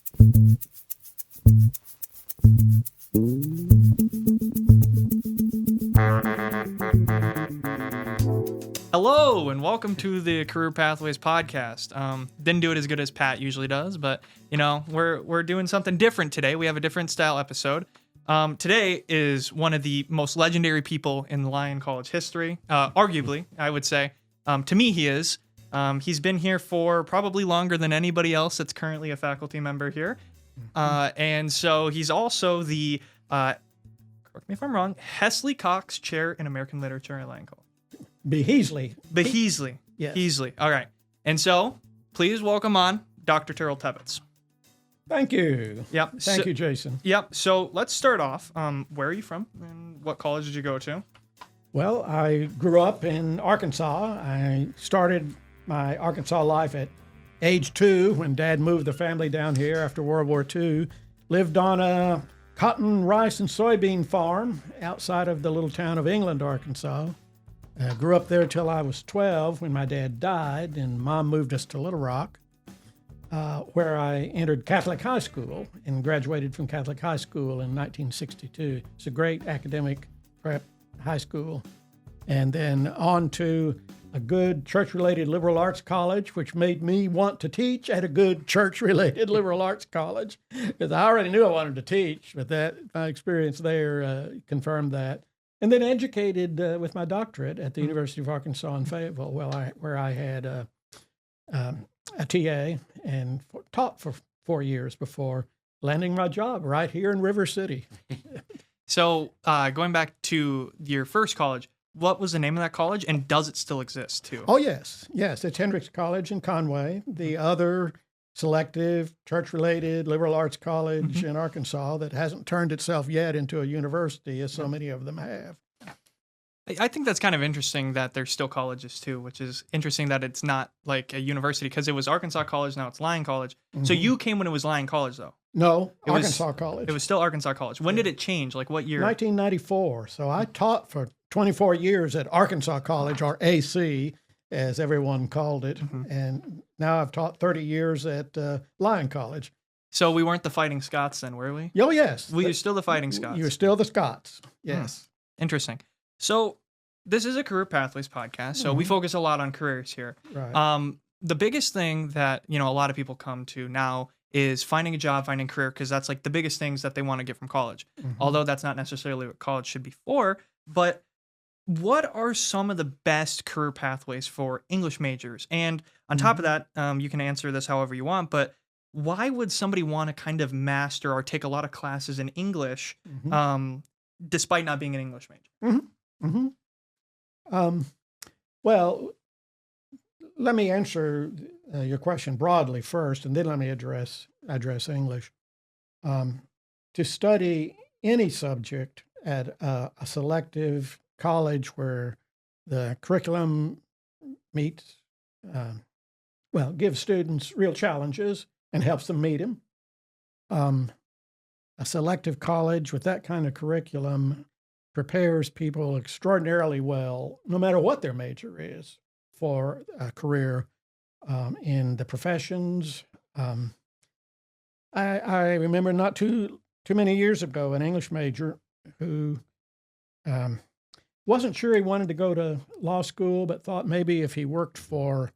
Hello and welcome to the Career Pathways podcast. Didn't do it as good as Pat usually does, but we're doing something different today. We have a different style episode. Today is one of the most legendary people in Lyon College history, arguably, I would say. To me, he is. He's been here for probably longer than anybody else that's currently a faculty member here. And so he's also the, correct me if I'm wrong, Hesley Cox Chair in American Literature at Lyon College. Beheasley. Yes. Heasley. All right. And so, please welcome on Dr. Terrell Tebbetts. Thank you. Yep. Thank you, Jayson. Yep. So let's start off. Where are you from and what college did you go to? Well, I grew up in Arkansas. I started my Arkansas life at age 2 when Dad moved the family down here after World War II. Lived on a cotton, rice, and soybean farm outside of the little town of England, Arkansas. Grew up there till I was 12 when my dad died, and Mom moved us to Little Rock, where I entered Catholic high school and graduated from Catholic high school in 1962. It's a great academic prep high school. And then on to a good church-related liberal arts college, which made me want to teach at a good church-related liberal arts college, because I already knew I wanted to teach, but my experience there confirmed that. And then educated with my doctorate at the University of Arkansas in Fayetteville, where I had a TA and taught for 4 years before landing my job right here in River City. So going back to your first college, what was the name of that college, and does it still exist too? Oh, yes. Yes, it's Hendrix College in Conway, the other selective, church-related liberal arts college in Arkansas that hasn't turned itself yet into a university, as so many of them have. I think that's kind of interesting that there's still colleges too, which is interesting that it's not like a university, because it was Arkansas College, now it's Lyon College. So you came when it was Lyon College, though? No, Arkansas College. It was still Arkansas College. When did it change? Like what year? 1994. So I taught for 24 years at Arkansas College, or AC, as everyone called it. And now I've taught 30 years at Lyon College. So we weren't the Fighting Scots then, were we? Oh, yes. We were still the Fighting Scots. You're still the Scots, yes. Interesting. So this is a Career Pathways podcast, so we focus a lot on careers here. Right. The biggest thing that, a lot of people come to now is finding a job, finding a career, because that's like the biggest things that they want to get from college. Although that's not necessarily what college should be for, but what are some of the best career pathways for English majors? And on top of that, you can answer this however you want, but why would somebody want to kind of master or take a lot of classes in English despite not being an English major? Well, let me answer your question broadly first, and then let me address English. To study any subject at a selective college where the curriculum meets, gives students real challenges and helps them meet them. A selective college with that kind of curriculum prepares people extraordinarily well, no matter what their major is, for a career in the professions. I remember not too many years ago an English major who wasn't sure he wanted to go to law school, but thought maybe if he worked for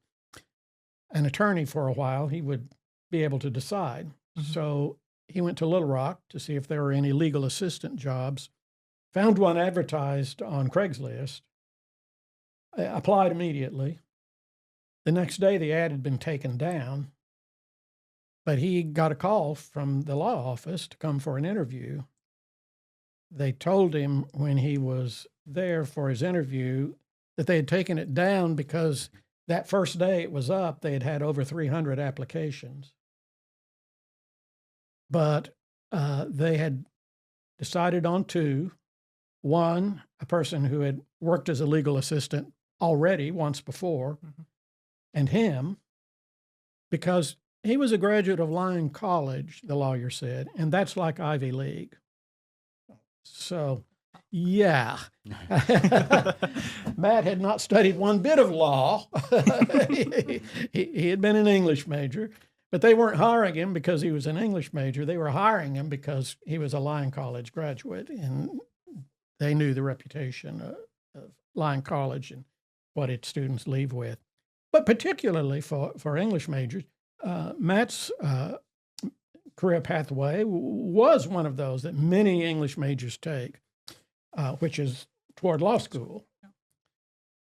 an attorney for a while, he would be able to decide. So he went to Little Rock to see if there were any legal assistant jobs, found one advertised on Craigslist, applied immediately. The next day, the ad had been taken down, but he got a call from the law office to come for an interview. They told him when he was there for his interview that they had taken it down because that first day it was up, they had had over 300 applications. But they had decided on two. One, a person who had worked as a legal assistant already once before, and him, because he was a graduate of Lyon College, the lawyer said, and that's like Ivy League. So, yeah. Matt had not studied one bit of law. He had been an English major, But they weren't hiring him because he was an English major. They were hiring him because he was a Lyon College graduate, and they knew the reputation of Lyon College and what its students leave with. But particularly for English majors, Matt's career pathway was one of those that many English majors take, which is toward law school.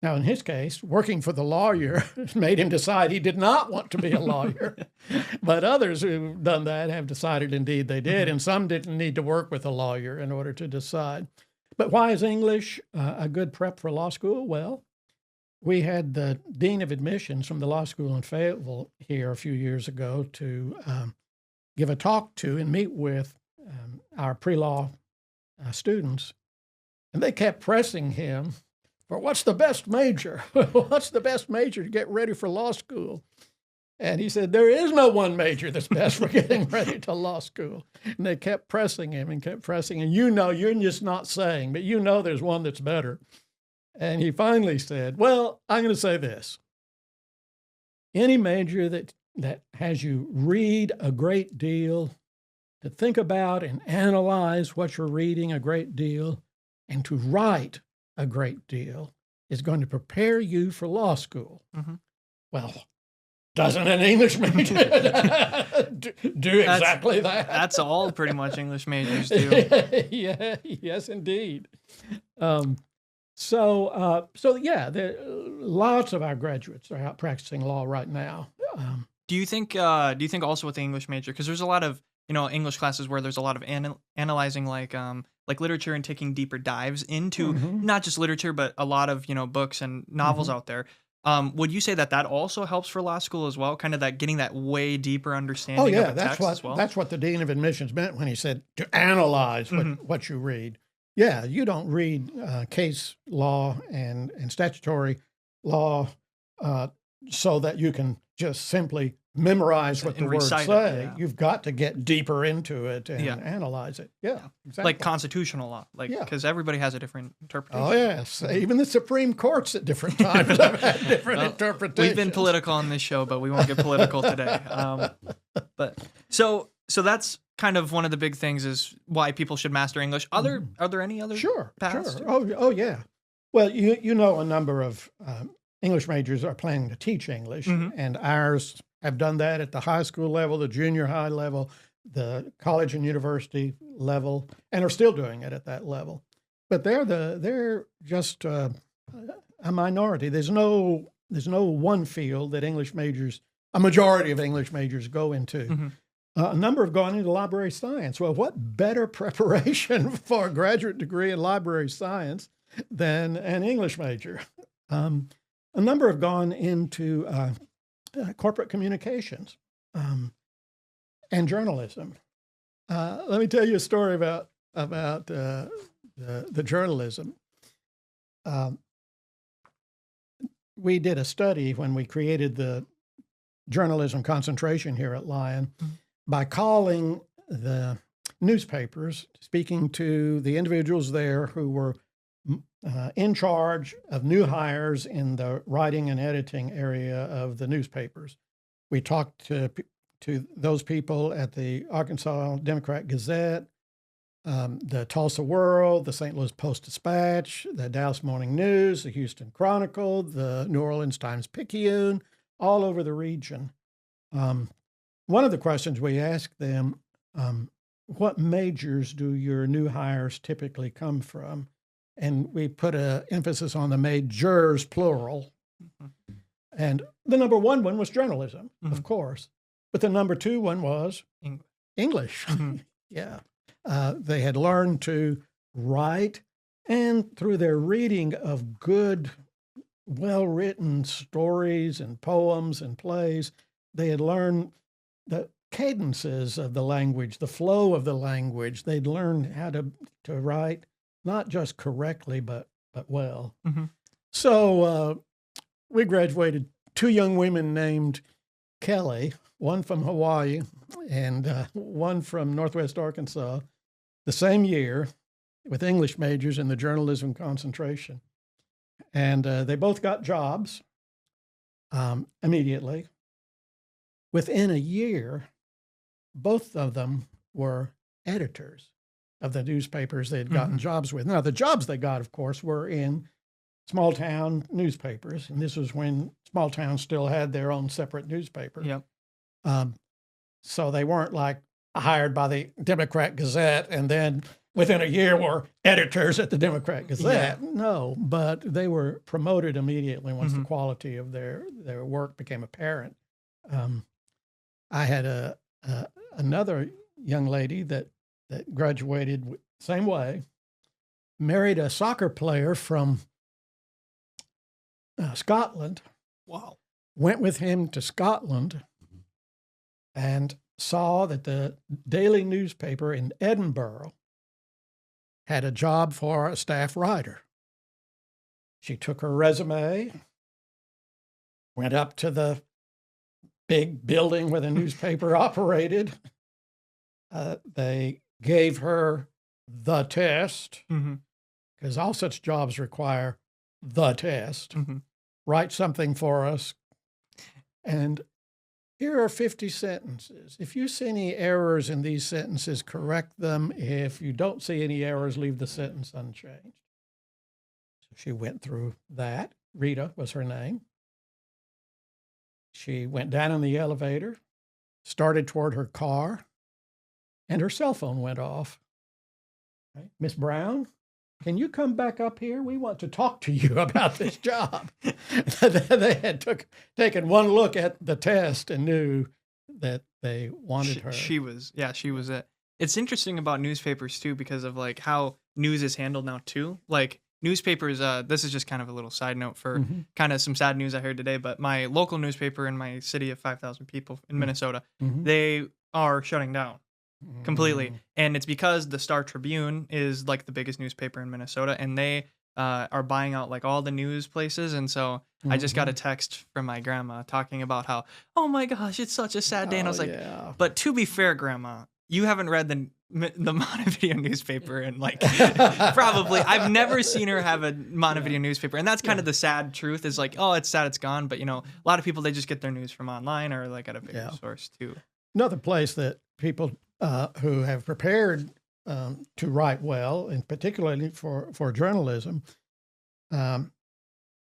Now, in his case, working for the lawyer made him decide he did not want to be a lawyer. But others who've done that have decided indeed they did, and some didn't need to work with a lawyer in order to decide. But why is English a good prep for law school? Well, we had the dean of admissions from the law school in Fayetteville here a few years ago to give a talk to and meet with our pre-law students. And they kept pressing him for what's the best major? What's the best major to get ready for law school? And he said, there is no one major that's best for getting ready to law school. And they kept pressing him and kept pressing. And you're just not saying, but there's one that's better. And he finally said, well, I'm going to say this. Any major that has you read a great deal, to think about and analyze what you're reading a great deal, and to write a great deal is going to prepare you for law school. Well, doesn't an English major do exactly that? That's all pretty much English majors do. Yeah, yes, indeed. So lots of our graduates are out practicing law right now. Do you think also with the English major, because there's a lot of English classes where there's a lot of analyzing like literature and taking deeper dives into not just literature but a lot of books and novels out there. Would you say that also helps for law school as well? Kind of that getting that way deeper understanding of the text as well? That's what the dean of admissions meant when he said to analyze what you read. Yeah, you don't read case law and statutory law so that you can just simply memorize what the words say. Yeah. You've got to get deeper into it and analyze it. Yeah, exactly. Like constitutional law, because everybody has a different interpretation. Oh, yes. Even the Supreme Courts at different times have had different interpretations. We've been political on this show, but we won't get political today. But so that's kind of one of the big things is why people should master English. Are there any other paths? Sure. Oh, yeah. Well, a number of English majors are planning to teach English, and ours have done that at the high school level, the junior high level, the college and university level, and are still doing it at that level. But they're just a minority. There's no one field that a majority of English majors go into. A number have gone into library science. Well, what better preparation for a graduate degree in library science than an English major? A number have gone into corporate communications and journalism. Let me tell you a story about the journalism. We did a study when we created the journalism concentration here at Lyon by calling the newspapers, speaking to the individuals there who were in charge of new hires in the writing and editing area of the newspapers. We talked to those people at the Arkansas Democrat-Gazette, the Tulsa World, the St. Louis Post-Dispatch, the Dallas Morning News, the Houston Chronicle, the New Orleans Times-Picayune, all over the region. One of the questions we asked them, what majors do your new hires typically come from? And we put an emphasis on the majors, plural. And the number one one was journalism, of course. But the number two one was English. Yeah. They had learned to write, and through their reading of good, well-written stories and poems and plays, they had learned the cadences of the language, the flow of the language. They'd learned how to write not just correctly, but well. So we graduated two young women named Kelly, one from Hawaii and one from Northwest Arkansas, the same year with English majors in the journalism concentration. And they both got jobs immediately. within a year, both of them were editors of the newspapers they'd gotten jobs with. Now, the jobs they got, of course, were in small town newspapers, and this was when small towns still had their own separate newspaper. Yep. So they weren't like hired by the Democrat Gazette and then within a year were editors at the Democrat Gazette. Yeah. No, but they were promoted immediately once the quality of their work became apparent. I had another young lady that graduated same way, married a soccer player from Scotland. Wow. Went with him to Scotland and saw that the daily newspaper in Edinburgh had a job for a staff writer. She took her resume, went up to the big building where the newspaper operated. They gave her the test, because all such jobs require the test. Write something for us. And here are 50 sentences. If you see any errors in these sentences, correct them. If you don't see any errors, leave the sentence unchanged. So she went through that. Rita was her name. She went down in the elevator, started toward her car, and her cell phone went off. Right? Miss Brown, can you come back up here? We want to talk to you about this job. They had taken one look at the test and knew that they wanted her. She was it. It's interesting about newspapers too, because of like how news is handled now too. Like newspapers, this is just kind of a little side note for kind of some sad news I heard today, but my local newspaper in my city of 5,000 people in Minnesota, they are shutting down completely. And it's because the Star Tribune is like the biggest newspaper in Minnesota, and they are buying out like all the news places. And so I just got a text from my grandma talking about how, oh my gosh, it's such a sad day. And I was like, but to be fair, Grandma, you haven't read the Montevideo newspaper, and like probably I've never seen her have a Montevideo newspaper. And that's kind of the sad truth is like, oh, it's sad it's gone. But, you know, a lot of people, they just get their news from online or like at a bigger source too. Another place that people who have prepared to write well, and particularly for journalism,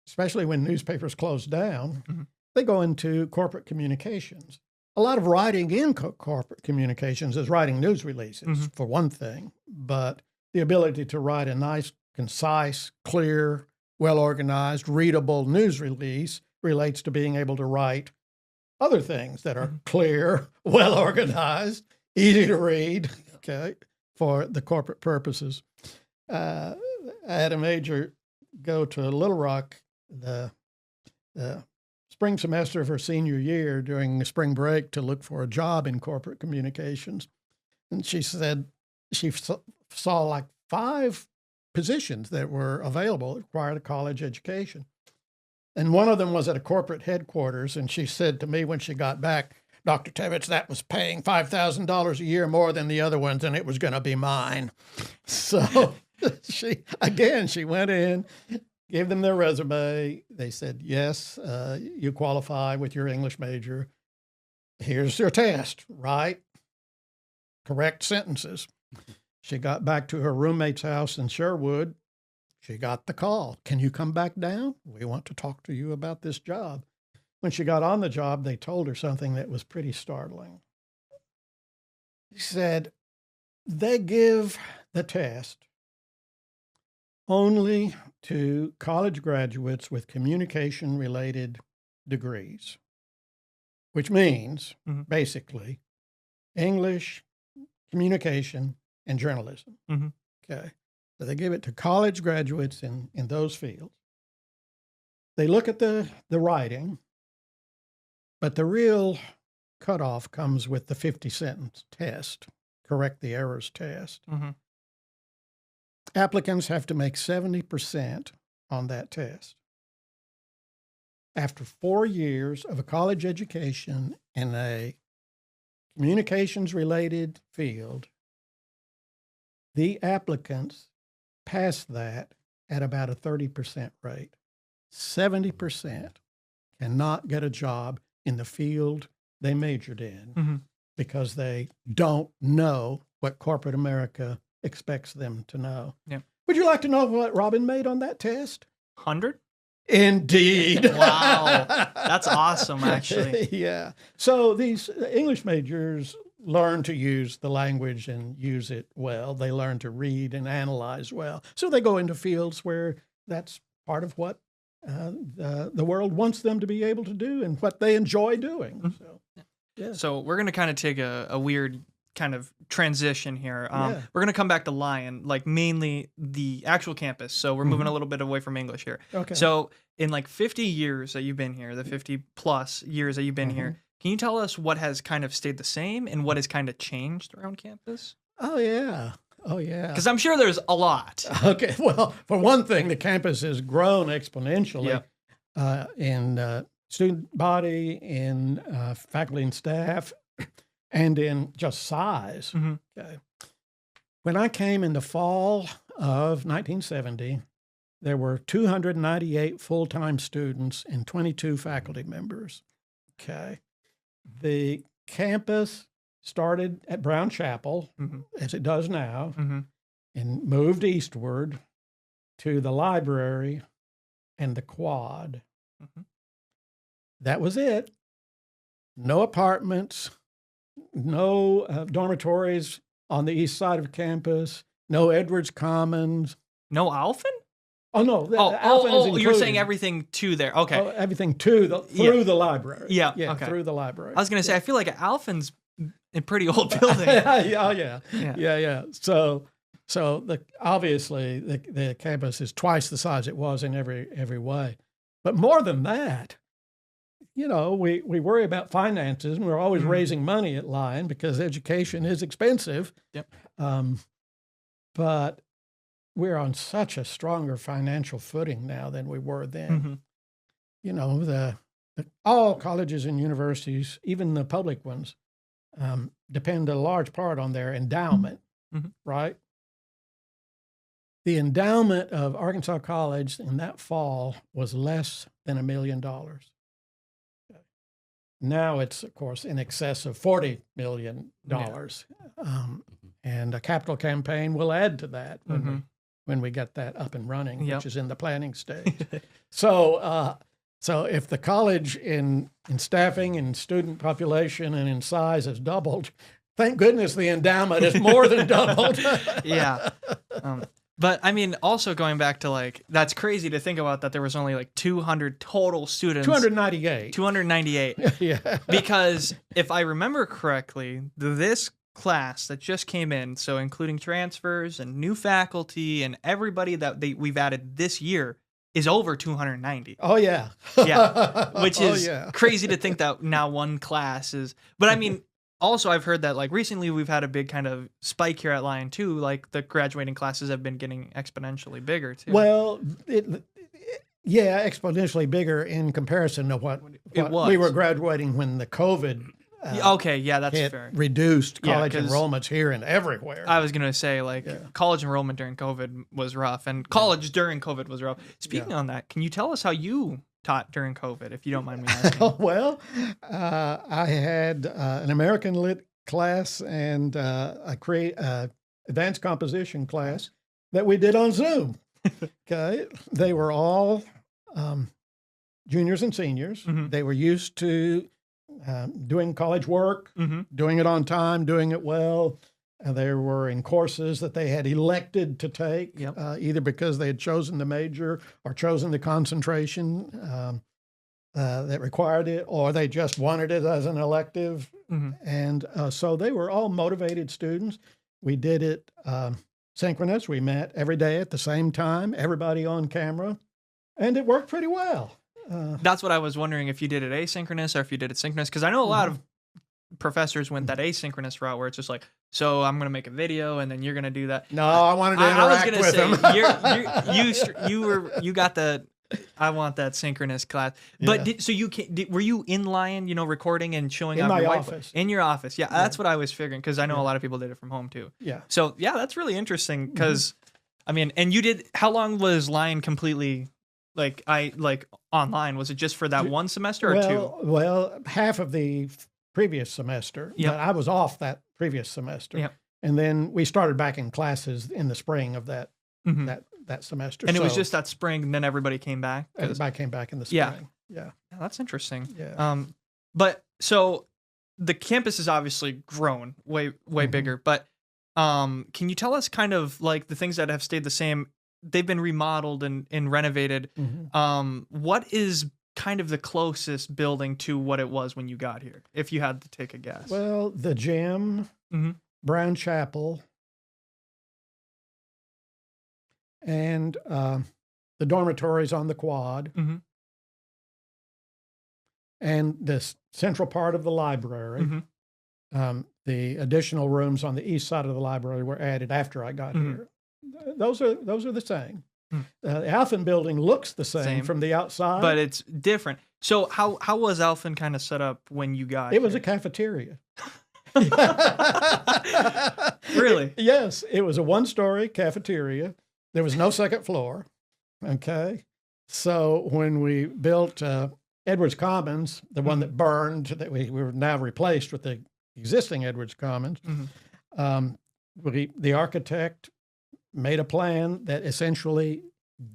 especially when newspapers close down, they go into corporate communications. A lot of writing in corporate communications is writing news releases, for one thing, but the ability to write a nice, concise, clear, well-organized, readable news release relates to being able to write other things that are clear, well-organized, easy to read, okay, for the corporate purposes. I had a major go to Little Rock the spring semester of her senior year during the spring break to look for a job in corporate communications. And she said she saw like 5 positions that were available that required a college education. And one of them was at a corporate headquarters. And she said to me when she got back, Dr. Tebbetts, that was paying $5,000 a year more than the other ones, and it was going to be mine. So she went in, gave them their resume. They said, yes, you qualify with your English major. Here's your test, write correct sentences. She got back to her roommate's house in Sherwood. She got the call. Can you come back down? We want to talk to you about this job. When she got on the job, they told her something that was pretty startling. She said, they give the test only to college graduates with communication-related degrees, which means basically English, communication, and journalism. Okay, so they give it to college graduates in those fields. They look at the writing, but the real cutoff comes with the 50-sentence test, correct the errors test. Applicants have to make 70% on that test. After 4 years of a college education in a communications-related field, the applicants pass that at about a 30% rate. 70% cannot get a job in the field they majored in Mm-hmm. because they don't know what corporate America expects them to know. Yeah. Would you like to know what Robin made on that test? 100? Indeed. Wow. That's awesome, actually. Yeah. So these English majors learn to use the language and use it well. They learn to read and analyze well. So they go into fields where that's part of what the world wants them to be able to do and what they enjoy doing. Mm-hmm. So, yeah. So we're going to kind of take a weird kind of transition here. Yeah. We're going to come back to Lyon, like mainly the actual campus. So we're moving a little bit away from English here. Okay. So in like 50 years that you've been here, the 50 plus years that you've been here, can you tell us what has kind of stayed the same and what has kind of changed around campus? Oh, yeah. Oh, yeah. Because I'm sure there's a lot. Okay. Well, for one thing, the campus has grown exponentially in student body, in faculty and staff, and in just size. Mm-hmm. Okay. When I came in the fall of 1970, there were 298 full-time students and 22 faculty members. Okay. The campus started at Brown Chapel, as it does now, and moved eastward to the library and the quad. That was it. No apartments, no dormitories on the east side of campus, no Edwards Commons. No Alphen? Oh, no. You're saying everything to there. Okay. Oh, everything through the librry. Yeah, Yeah, okay. through the library. I was going to say, I feel like Alphen's a pretty old building. Yeah. So obviously the campus is twice the size it was in every way. But more than that, we worry about finances, and we're always raising money at Lyon because education is expensive. Yep. But we're on such a stronger financial footing now than we were then. All colleges and universities, even the public ones, depend a large part on their endowment, right? The endowment of Arkansas College in that fall was less than $1 million. Now it's, of course, in excess of $40 million. And a capital campaign will add to that when we get that up and running, which is in the planning stage. So if the college in staffing and student population and in size has doubled, thank goodness the endowment is more than doubled. Yeah. But I mean, also going back to that's crazy to think about that there was only 200 total students. 298. 298. Yeah. Because if I remember correctly, this class that just came in, so including transfers and new faculty and everybody that we've added this year, is over 290. Oh, yeah. Yeah. Which is crazy to think that now one class is. But I mean, also I've heard that recently we've had a big kind of spike here at Lyon too. The graduating classes have been getting exponentially bigger too. Well, exponentially bigger in comparison to what we were graduating when the COVID that's fair. Reduced college enrollments here and everywhere. I was going to say, college enrollment during COVID was rough, and college during COVID was rough. Speaking on that, can you tell us how you taught during COVID, if you don't mind me asking? Well, I had an American Lit class and a advanced composition class that we did on Zoom. Okay. They were all juniors and seniors. They were used to doing college work, doing it on time, doing it well. They were in courses that they had elected to take, either because they had chosen the major or chosen the concentration that required it, or they just wanted it as an elective. And so they were all motivated students. We did it synchronous. We met every day at the same time, everybody on camera, and it worked pretty well. That's what I was wondering, if you did it asynchronous or if you did it synchronous, because I know a lot of professors went that asynchronous route where it's just so I'm going to make a video and then you're going to do that. No, I wanted to interact with them. You got the, I want that synchronous class. But were you in Lyon, recording and showing off in your my whiteboard? office? In your office. Yeah, that's what I was figuring, because I know a lot of people did it from home too. Yeah. So yeah, that's really interesting because, I mean, and you did, how long was Lyon completely online? Was it just for that one semester or two? Well, half of the previous semester. Yep. But I was off that previous semester. Yep. And then we started back in classes in the spring of that semester. And it was just that spring, and then everybody came back. Everybody came back in the spring. Yeah. That's interesting. Yeah. But so the campus has obviously grown way bigger. But can you tell us kind of like the things that have stayed the same? They've been remodeled and renovated. What is kind of the closest building to what it was when you got here, if you had to take a guess? Well, the gym, Brown Chapel, and the dormitories on the quad, and this central part of the library. The additional rooms on the east side of the library were added after I got here. Those are the same. The Alphen building looks the same from the outside, but it's different. So how was Alphen kind of set up when you got it? Was a cafeteria. Really? Yes, it was a one-story cafeteria. There was no second floor. Okay, so when we built Edwards Commons, the one that burned, that we were now replaced with the existing Edwards Commons, the architect made a plan that essentially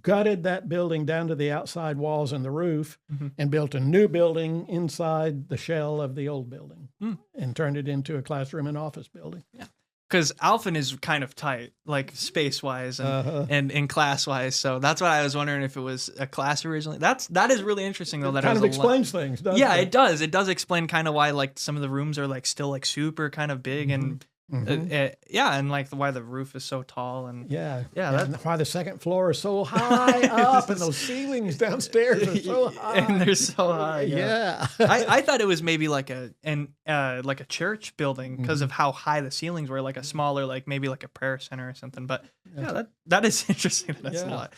gutted that building down to the outside walls and the roof and built a new building inside the shell of the old building and turned it into a classroom and office building. Yeah. Because Alphen is kind of tight, like space-wise and class-wise. So that's why I was wondering if it was a class originally. That is really interesting, though. That kind of explains things, doesn't it? Yeah, it does. It does explain kind of why like some of the rooms are like still like super kind of big and and like why the roof is so tall and and why the second floor is so high up and those ceilings downstairs are so high and they're so high. Yeah. I thought it was maybe like a church building because of how high the ceilings were, like a smaller, like maybe like a prayer center or something. But that is interesting. That's a lot.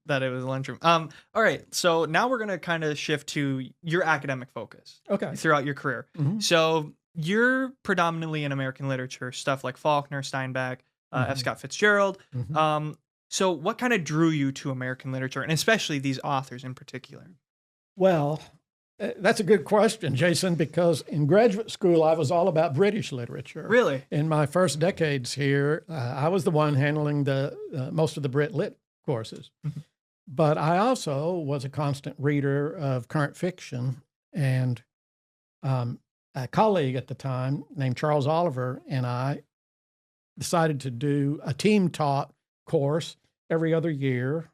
That it was a lunchroom. All right, so now we're gonna kind of shift to your academic focus. Okay. Throughout your career, so. You're predominantly in American literature, stuff like Faulkner, Steinbeck, F. Scott Fitzgerald. So what kind of drew you to American literature, and especially these authors in particular? Well, that's a good question, Jayson, because in graduate school, I was all about British literature. Really? In my first decades here, I was the one handling the most of the Brit Lit courses. But I also was a constant reader of current fiction, and a colleague at the time named Charles Oliver and I decided to do a team-taught course every other year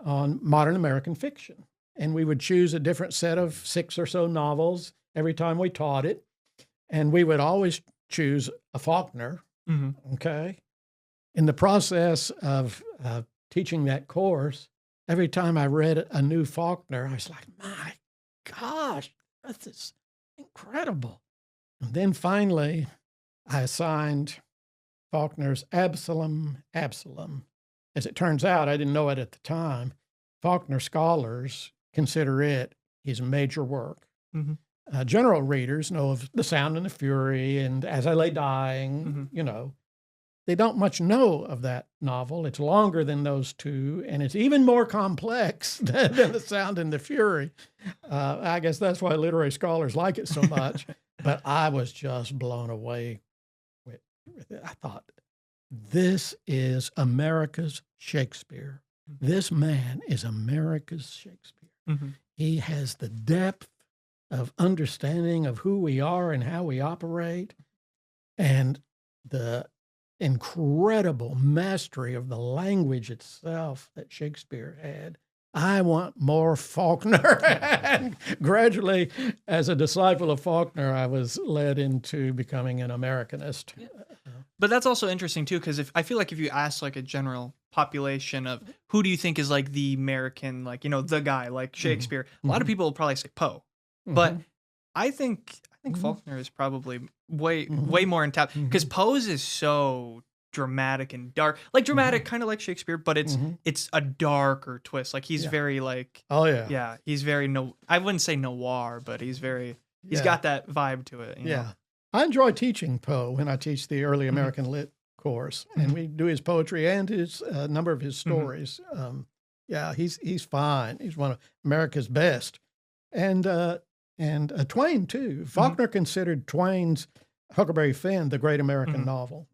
on modern American fiction. And we would choose a different set of 6 or so novels every time we taught it. And we would always choose a Faulkner, okay? In the process of teaching that course, every time I read a new Faulkner, I was like, my gosh, this is incredible. And then finally, I assigned Faulkner's Absalom. As it turns out, I didn't know it at the time, Faulkner scholars consider it his major work. General readers know of The Sound and the Fury and As I Lay Dying, They don't much know of that novel. It's longer than those two, and it's even more complex than The Sound and the Fury. I guess that's why literary scholars like it so much. But I was just blown away with it. I thought, this is America's Shakespeare. This man is America's Shakespeare. He has the depth of understanding of who we are and how we operate, and the incredible mastery of the language itself that Shakespeare had. I want more Faulkner. And gradually, as a disciple of Faulkner, I was led into becoming an Americanist. But that's also interesting, too, because I feel like if you ask like a general population of who do you think is like the American, like, the guy, like Shakespeare, a lot of people will probably say Poe. But I think Faulkner is probably way more in tap, because Poe's is so dramatic and dark, like dramatic, kind of like Shakespeare, but it's a darker twist. Like he's very like, he's very I wouldn't say noir, but he's got that vibe to it. You know? I enjoy teaching Poe when I teach the early American Lit course, and we do his poetry and his number of his stories. He's fine. He's one of America's best. And Twain too. Faulkner considered Twain's Huckleberry Finn the great American novel,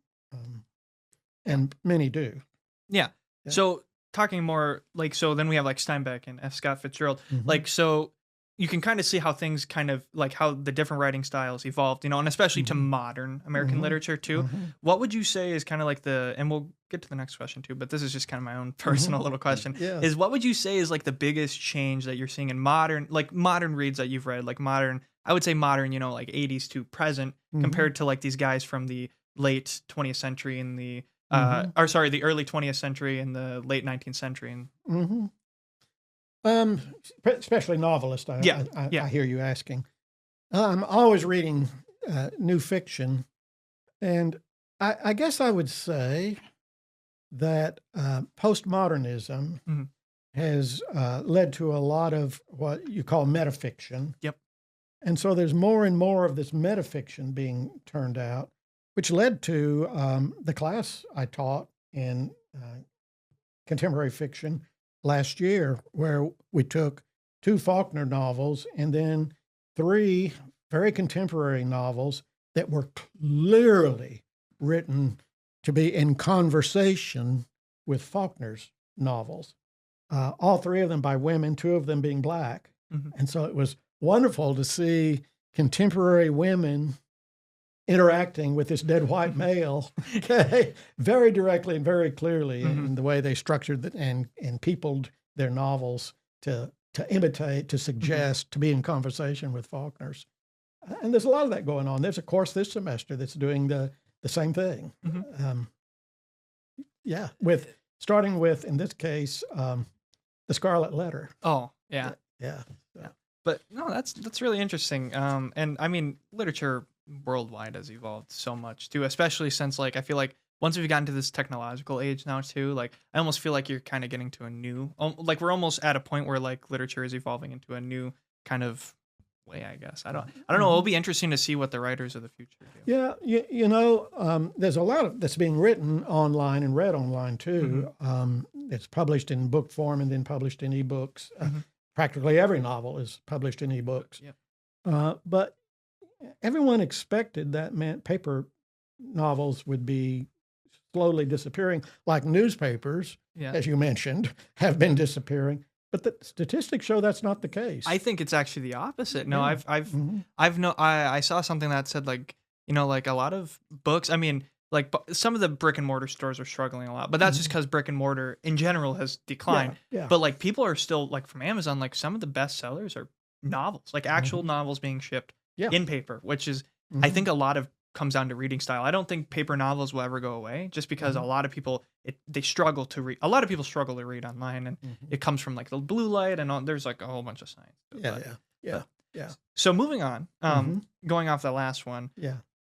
and many do. Yeah. So talking more like, so then we have like Steinbeck and F. Scott Fitzgerald. Like, so you can kind of see how things kind of like how the different writing styles evolved, and especially to modern American literature too. What would you say is kind of like and we'll get to the next question too, but this is just kind of my own personal little question, is what would you say is like the biggest change that you're seeing in modern reads that you've read, like modern, I would say modern, like 80s to present, compared to like these guys from the late 20th century and the the early 20th century and the late 19th century. Especially novelists, I hear you asking. I'm always reading new fiction, and I guess I would say that postmodernism has led to a lot of what you call metafiction. Yep. And so there's more and more of this metafiction being turned out, which led to the class I taught in contemporary fiction last year, where we took 2 Faulkner novels and then 3 very contemporary novels that were clearly written to be in conversation with Faulkner's novels. All 3 of them by women, 2 of them being Black. And so it was wonderful to see contemporary women interacting with this dead white male, very directly and very clearly in the way they structured and peopled their novels to imitate, to suggest, to be in conversation with Faulkner's. And there's a lot of that going on. There's a course this semester that's doing the same thing. Starting with, in this case, The Scarlet Letter. Oh, yeah. Yeah. But no, that's really interesting. And I mean, literature worldwide has evolved so much too, especially since like I feel like once we've gotten to this technological age now too, like I almost feel like you're kind of getting to a new, like we're almost at a point where like literature is evolving into a new kind of way, I guess. I don't know. It'll be interesting to see what the writers of the future do. Yeah, there's a lot that's being written online and read online too. It's published in book form and then published in ebooks. Practically every novel is published in ebooks. But everyone expected that meant paper novels would be slowly disappearing, like newspapers, as you mentioned, have been disappearing. But the statistics show that's not the case. I think it's actually the opposite. No, I saw something that said like a lot of books. I mean, like some of the brick and mortar stores are struggling a lot, but that's just because brick and mortar in general has declined. But like people are still like from Amazon, like some of the best sellers are novels, like actual novels being shipped in paper, which is I think a lot of comes down to reading style. I don't think paper novels will ever go away, just because a lot of people they struggle to read. A lot of people struggle to read online, and it comes from like the blue light and there's like a whole bunch of science. Yeah. So moving on, going off the last one,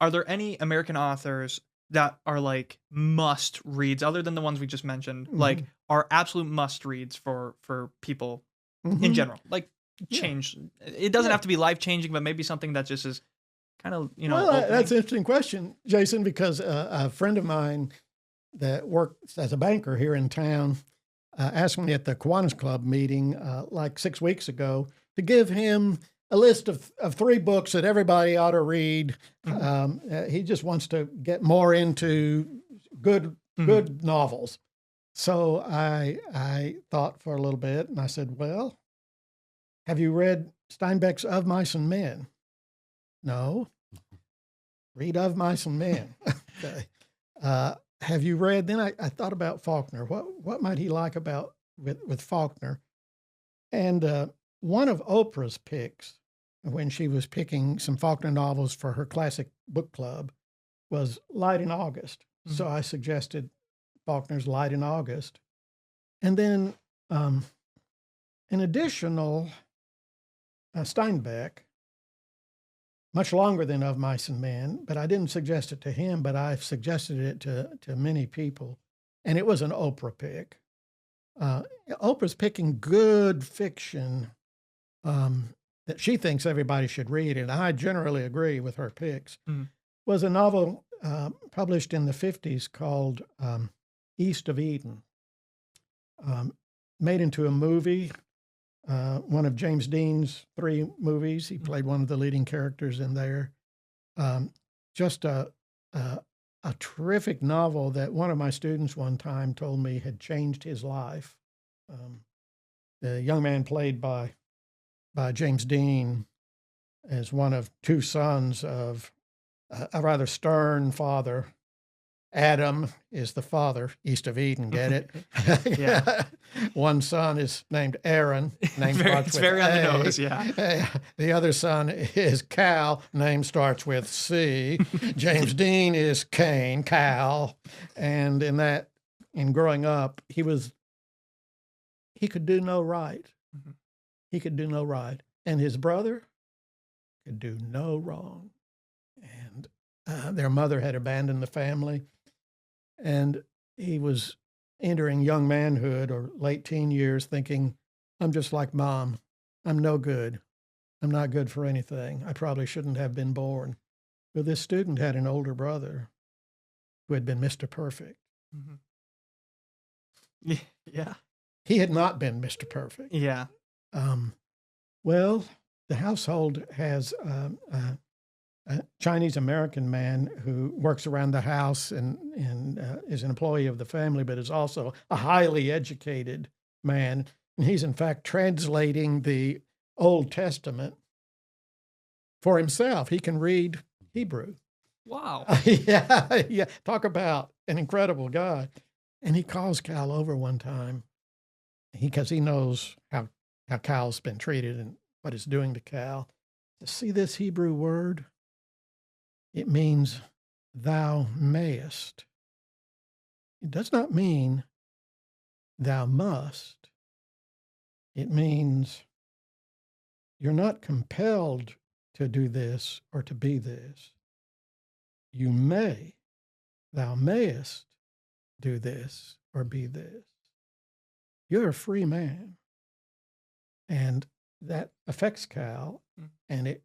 are there any American authors that are like must reads other than the ones we just mentioned, like are absolute must reads for people in general? Like change. It doesn't have to be life changing, but maybe something that just is kind of Well, that's an interesting question, Jayson, because a friend of mine that works as a banker here in town asked me at the Kiwanis Club meeting like 6 weeks ago to give him a list of 3 books that everybody ought to read. He just wants to get more into good novels. So I thought for a little bit, and I said, well, have you read Steinbeck's Of Mice and Men? No. Read Of Mice and Men. Okay. Have you read? Then I thought about Faulkner. What might he like about with Faulkner? And one of Oprah's picks, when she was picking some Faulkner novels for her classic book club, was Light in August. So I suggested Faulkner's Light in August. And then an additional Steinbeck, much longer than Of Mice and Men, but I didn't suggest it to him, but I've suggested it to many people. And it was an Oprah pick. Oprah's picking good fiction that she thinks everybody should read, and I generally agree with her picks, was a novel published in the 50s called East of Eden, made into a movie one of James Dean's 3 movies. He played one of the leading characters in there. Just a terrific novel that one of my students one time told me had changed his life. The young man played by James Dean as one of 2 sons of a rather stern father. Adam is the father, east of Eden, get it? Yeah. One son is named Aaron, name Very, starts it's with very on the A. nose, yeah. The other son is Cal, name starts with C. James Dean is Cain, Cal. And in growing up, he could do no right. Mm-hmm. He could do no right. And his brother could do no wrong. And their mother had abandoned the family. And he was entering young manhood or late teen years thinking, I'm just like Mom. I'm no good. I'm not good for anything. I probably shouldn't have been born. But this student had an older brother who had been Mr. Perfect. Mm-hmm. Yeah. He had not been Mr. Perfect. Yeah. Well, the household has a Chinese-American man who works around the house and is an employee of the family, but is also a highly educated man. And he's, in fact, translating the Old Testament for himself. He can read Hebrew. Wow. Yeah. Talk about an incredible guy. And he calls Cal over one time because he knows how Cal's been treated and what it's doing to Cal. See this Hebrew word? It means thou mayest. It does not mean thou must. It means you're not compelled to do this or to be this. You may, thou mayest do this or be this. You're a free man. And that affects Cal, and it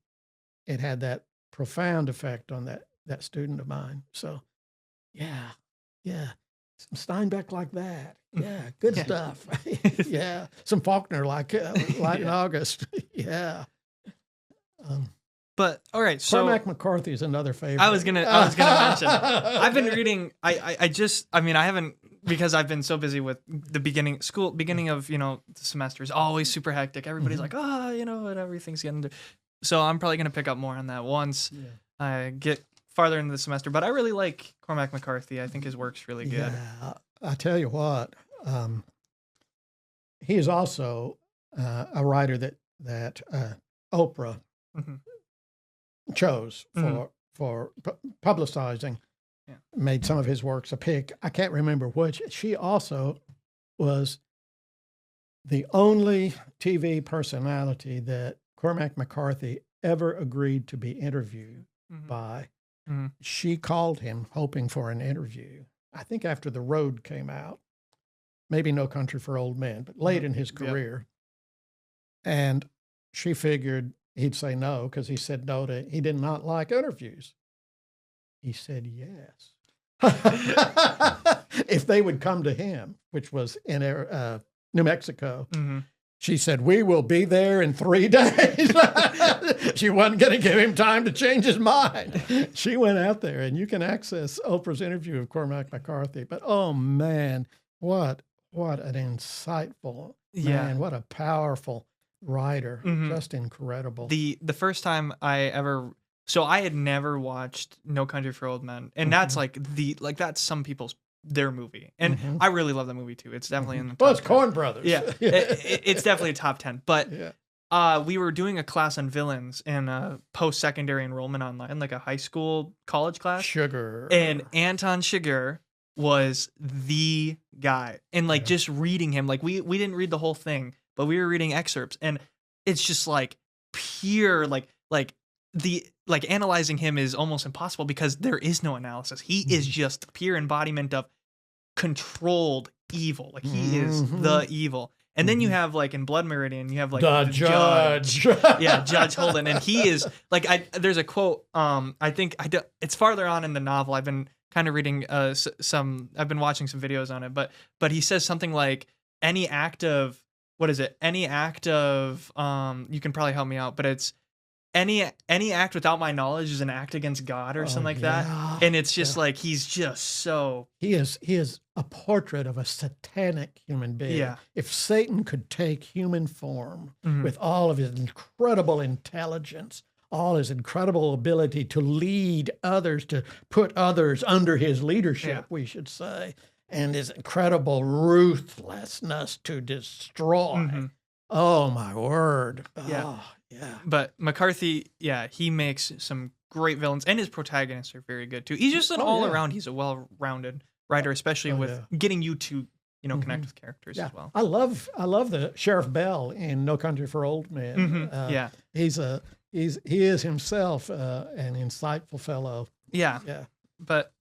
had that profound effect on that student of mine. So, yeah, some Steinbeck like that. Yeah, good stuff. Yeah, some Faulkner like in August. Yeah. But all right, so Cormac McCarthy is another favorite. I was gonna mention. I've been reading. I haven't, because I've been so busy with the beginning of the semester is always super hectic. Everybody's like, and everything's getting. So I'm probably gonna pick up more on that once I get farther into the semester. But I really like Cormac McCarthy. I think his work's really good. Yeah, I tell you what, he is also a writer that Oprah chose for publicizing. Yeah. Made some of his works a pick. I can't remember which. She also was the only TV personality that Cormac McCarthy ever agreed to be interviewed by. She called him hoping for an interview. I think after The Road came out, maybe No Country for Old Men, but late in his career. Yep. And she figured he'd say no because he said no he did not like interviews. He said yes. If they would come to him, which was in New Mexico. She said, we will be there in 3 days. She wasn't going to give him time to change his mind. She went out there, and you can access Oprah's interview of Cormac McCarthy. But, oh, man, what an insightful man. What a powerful writer. Just incredible. The first time I had never watched No Country for Old Men. And that's that's some people's their movie. And I really love that movie too. It's definitely in the top Well, it's 10. Coen Brothers. Yeah. It's definitely a top 10. But we were doing a class on villains in a post-secondary enrollment online, like a high school college class. Sugar. And Anton Chigurh was the guy. And just reading him, we didn't read the whole thing, but we were reading excerpts, and it's just pure analyzing him is almost impossible because there is no analysis. He is just pure embodiment of controlled evil. He is the evil. And then you have in Blood Meridian, you have the judge. Judge Holden, and he is there's a quote. It's farther on in the novel. I've been kind of reading I've been watching some videos on it, but he says something like, any act of what is it? Any act of you can probably help me out, but it's any act without my knowledge is an act against God or something like that. And it's just like he's just so he is a portrait of a satanic human being. Yeah. If Satan could take human form Mhm. with all of his incredible intelligence, all his incredible ability to lead others, to put others under his leadership, we should say, and his incredible ruthlessness to destroy. Oh my word. Oh, yeah. But McCarthy, he makes some great villains, and his protagonists are very good too. He's just an all-around. He's a well-rounded writer, especially with getting you to connect with characters as well. I love the Sheriff Bell in No Country for Old Men. He is himself an insightful fellow. Yeah. But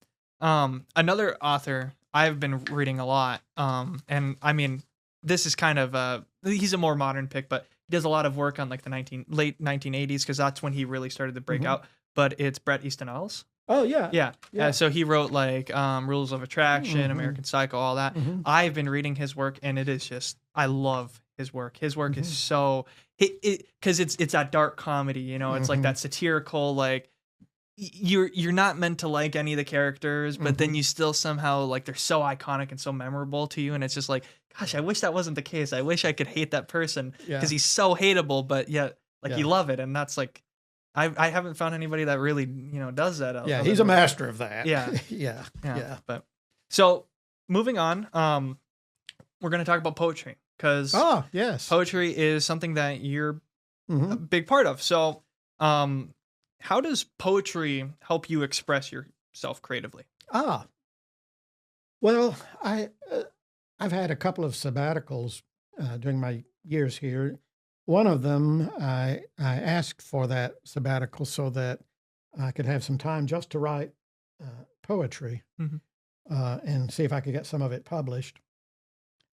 another author I've been reading a lot, and I mean, this is kind of he's a more modern pick, but he does a lot of work on like the late 1980s because that's when he really started to break out. But it's Bret Easton Ellis. Oh yeah. So he wrote like Rules of Attraction, American Psycho, all that. I've been reading his work, and it is just I love his work. His work is so because it's that dark comedy, it's like that satirical like. You're not meant to like any of the characters, but then you still somehow like they're so iconic and so memorable to you, and it's just like, gosh, I wish that wasn't the case. I wish I could hate that person because he's so hateable, but yet like you love it, and that's like, I haven't found anybody that really does that. Yeah, he's a master of that. Yeah. But so moving on, we're gonna talk about poetry because poetry is something that you're a big part of. So how does poetry help you express yourself creatively? Well, I've had a couple of sabbaticals during my years here. One of them, I asked for that sabbatical so that I could have some time just to write poetry and see if I could get some of it published.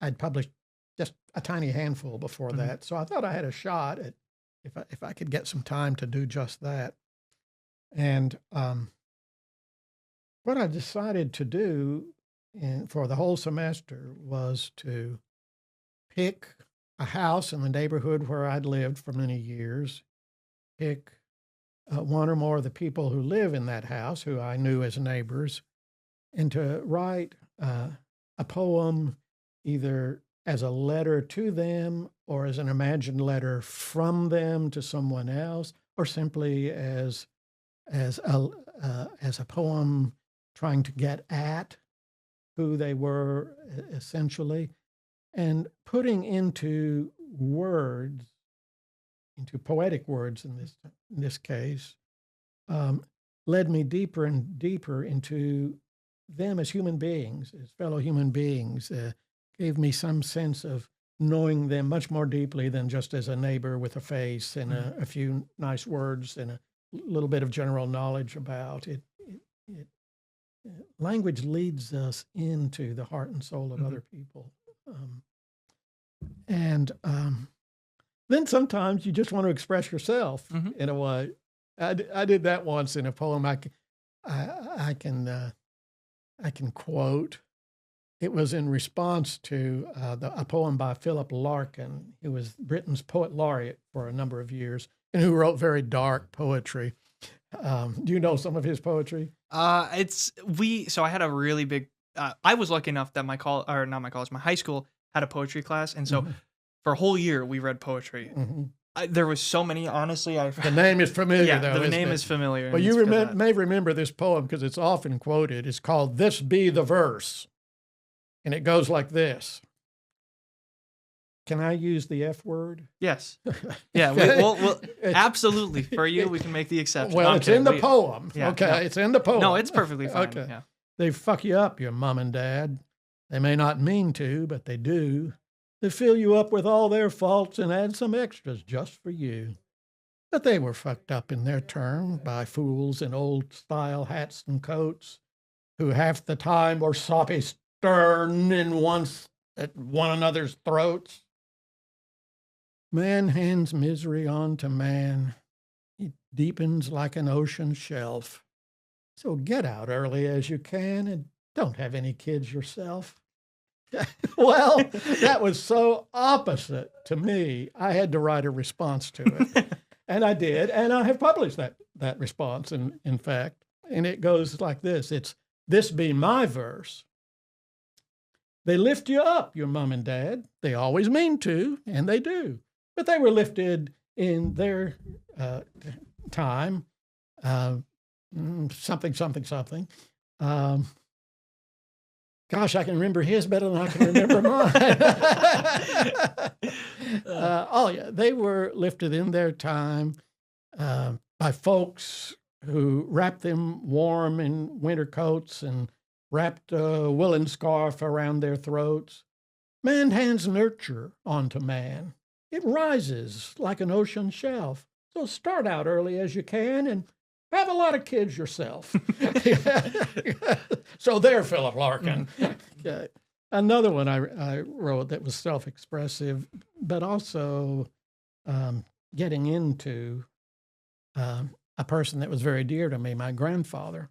I'd published just a tiny handful before that, so I thought I had a shot at if I could get some time to do just that. And what I decided to do for the whole semester was to pick a house in the neighborhood where I'd lived for many years, pick one or more of the people who live in that house who I knew as neighbors, and to write a poem either as a letter to them or as an imagined letter from them to someone else, or simply as a poem trying to get at who they were essentially, and putting into words, into poetic words in this case, led me deeper and deeper into them as human beings, as fellow human beings, gave me some sense of knowing them much more deeply than just as a neighbor with a face and a few nice words and a little bit of general knowledge about it. Language leads us into the heart and soul of other people. And then sometimes you just want to express yourself in a way. I did that once in a poem. I can quote. It was in response to a poem by Philip Larkin, who was Britain's poet laureate for a number of years and who wrote very dark poetry. Do you know some of his poetry? So I had a really big, I was lucky enough that my high school had a poetry class. And so for a whole year we read poetry. There was so many, honestly. The name is familiar though. The name is familiar. Well, you may remember this poem because it's often quoted. It's called "This Be the Verse." And it goes like this. Can I use the F word? Yes. Yeah, we'll absolutely. For you, we can make the exception. Well, it's in the poem. It's in the poem. No, it's perfectly fine. Okay. Yeah. They fuck you up, your mom and dad. They may not mean to, but they do. They fill you up with all their faults and add some extras just for you. But they were fucked up in their turn by fools in old-style hats and coats who half the time were soppy stern at one another's throats. Man hands misery on to man. It deepens like an ocean shelf. So get out early as you can and don't have any kids yourself. Well, that was so opposite to me. I had to write a response to it. And I did. And I have published that response, in fact. And it goes like this. It's, "This be my verse. They lift you up, your mom and dad. They always mean to, and they do. But they were lifted in their time. Something, something, something. Gosh, I can remember his better than I can remember mine. Oh, yeah. They were lifted in their time by folks who wrapped them warm in winter coats and wrapped a woolen scarf around their throats. Man hands nurture onto man. It rises like an ocean shelf. So start out early as you can and have a lot of kids yourself." So there, Philip Larkin. Okay. Another one I wrote that was self-expressive, but also getting into a person that was very dear to me, my grandfather.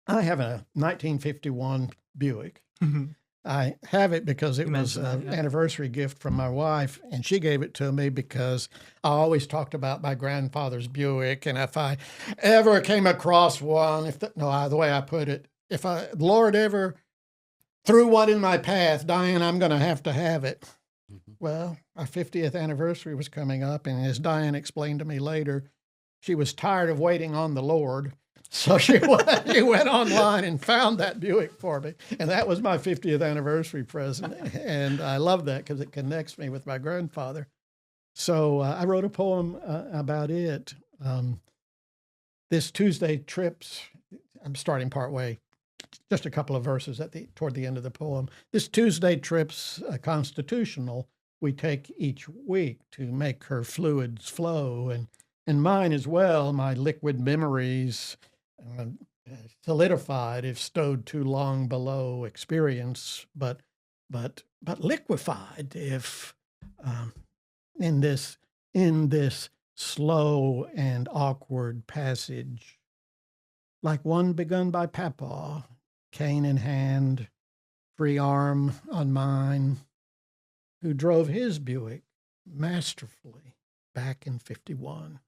I have a 1951 Buick. Mhm. I have it because it You was mentioned an that, yeah. anniversary gift from my wife, and she gave it to me because I always talked about my grandfather's Buick, and if I ever came across one, the way I put it, if Lord ever threw one in my path, Diane, I'm going to have it. Mhm. Well, our 50th anniversary was coming up, and as Diane explained to me later, she was tired of waiting on the Lord. So she went online and found that Buick for me. And that was my 50th anniversary present. And I love that because it connects me with my grandfather. So I wrote a poem about it. This Tuesday trips, I'm starting part way, just a couple of verses toward the end of the poem. This Tuesday trip's constitutional. We take each week to make her fluids flow, and mine as well, my liquid memories, solidified if stowed too long below experience, but liquefied if in this slow and awkward passage, like one begun by Papa, cane in hand, free arm on mine, who drove his Buick masterfully back in 51.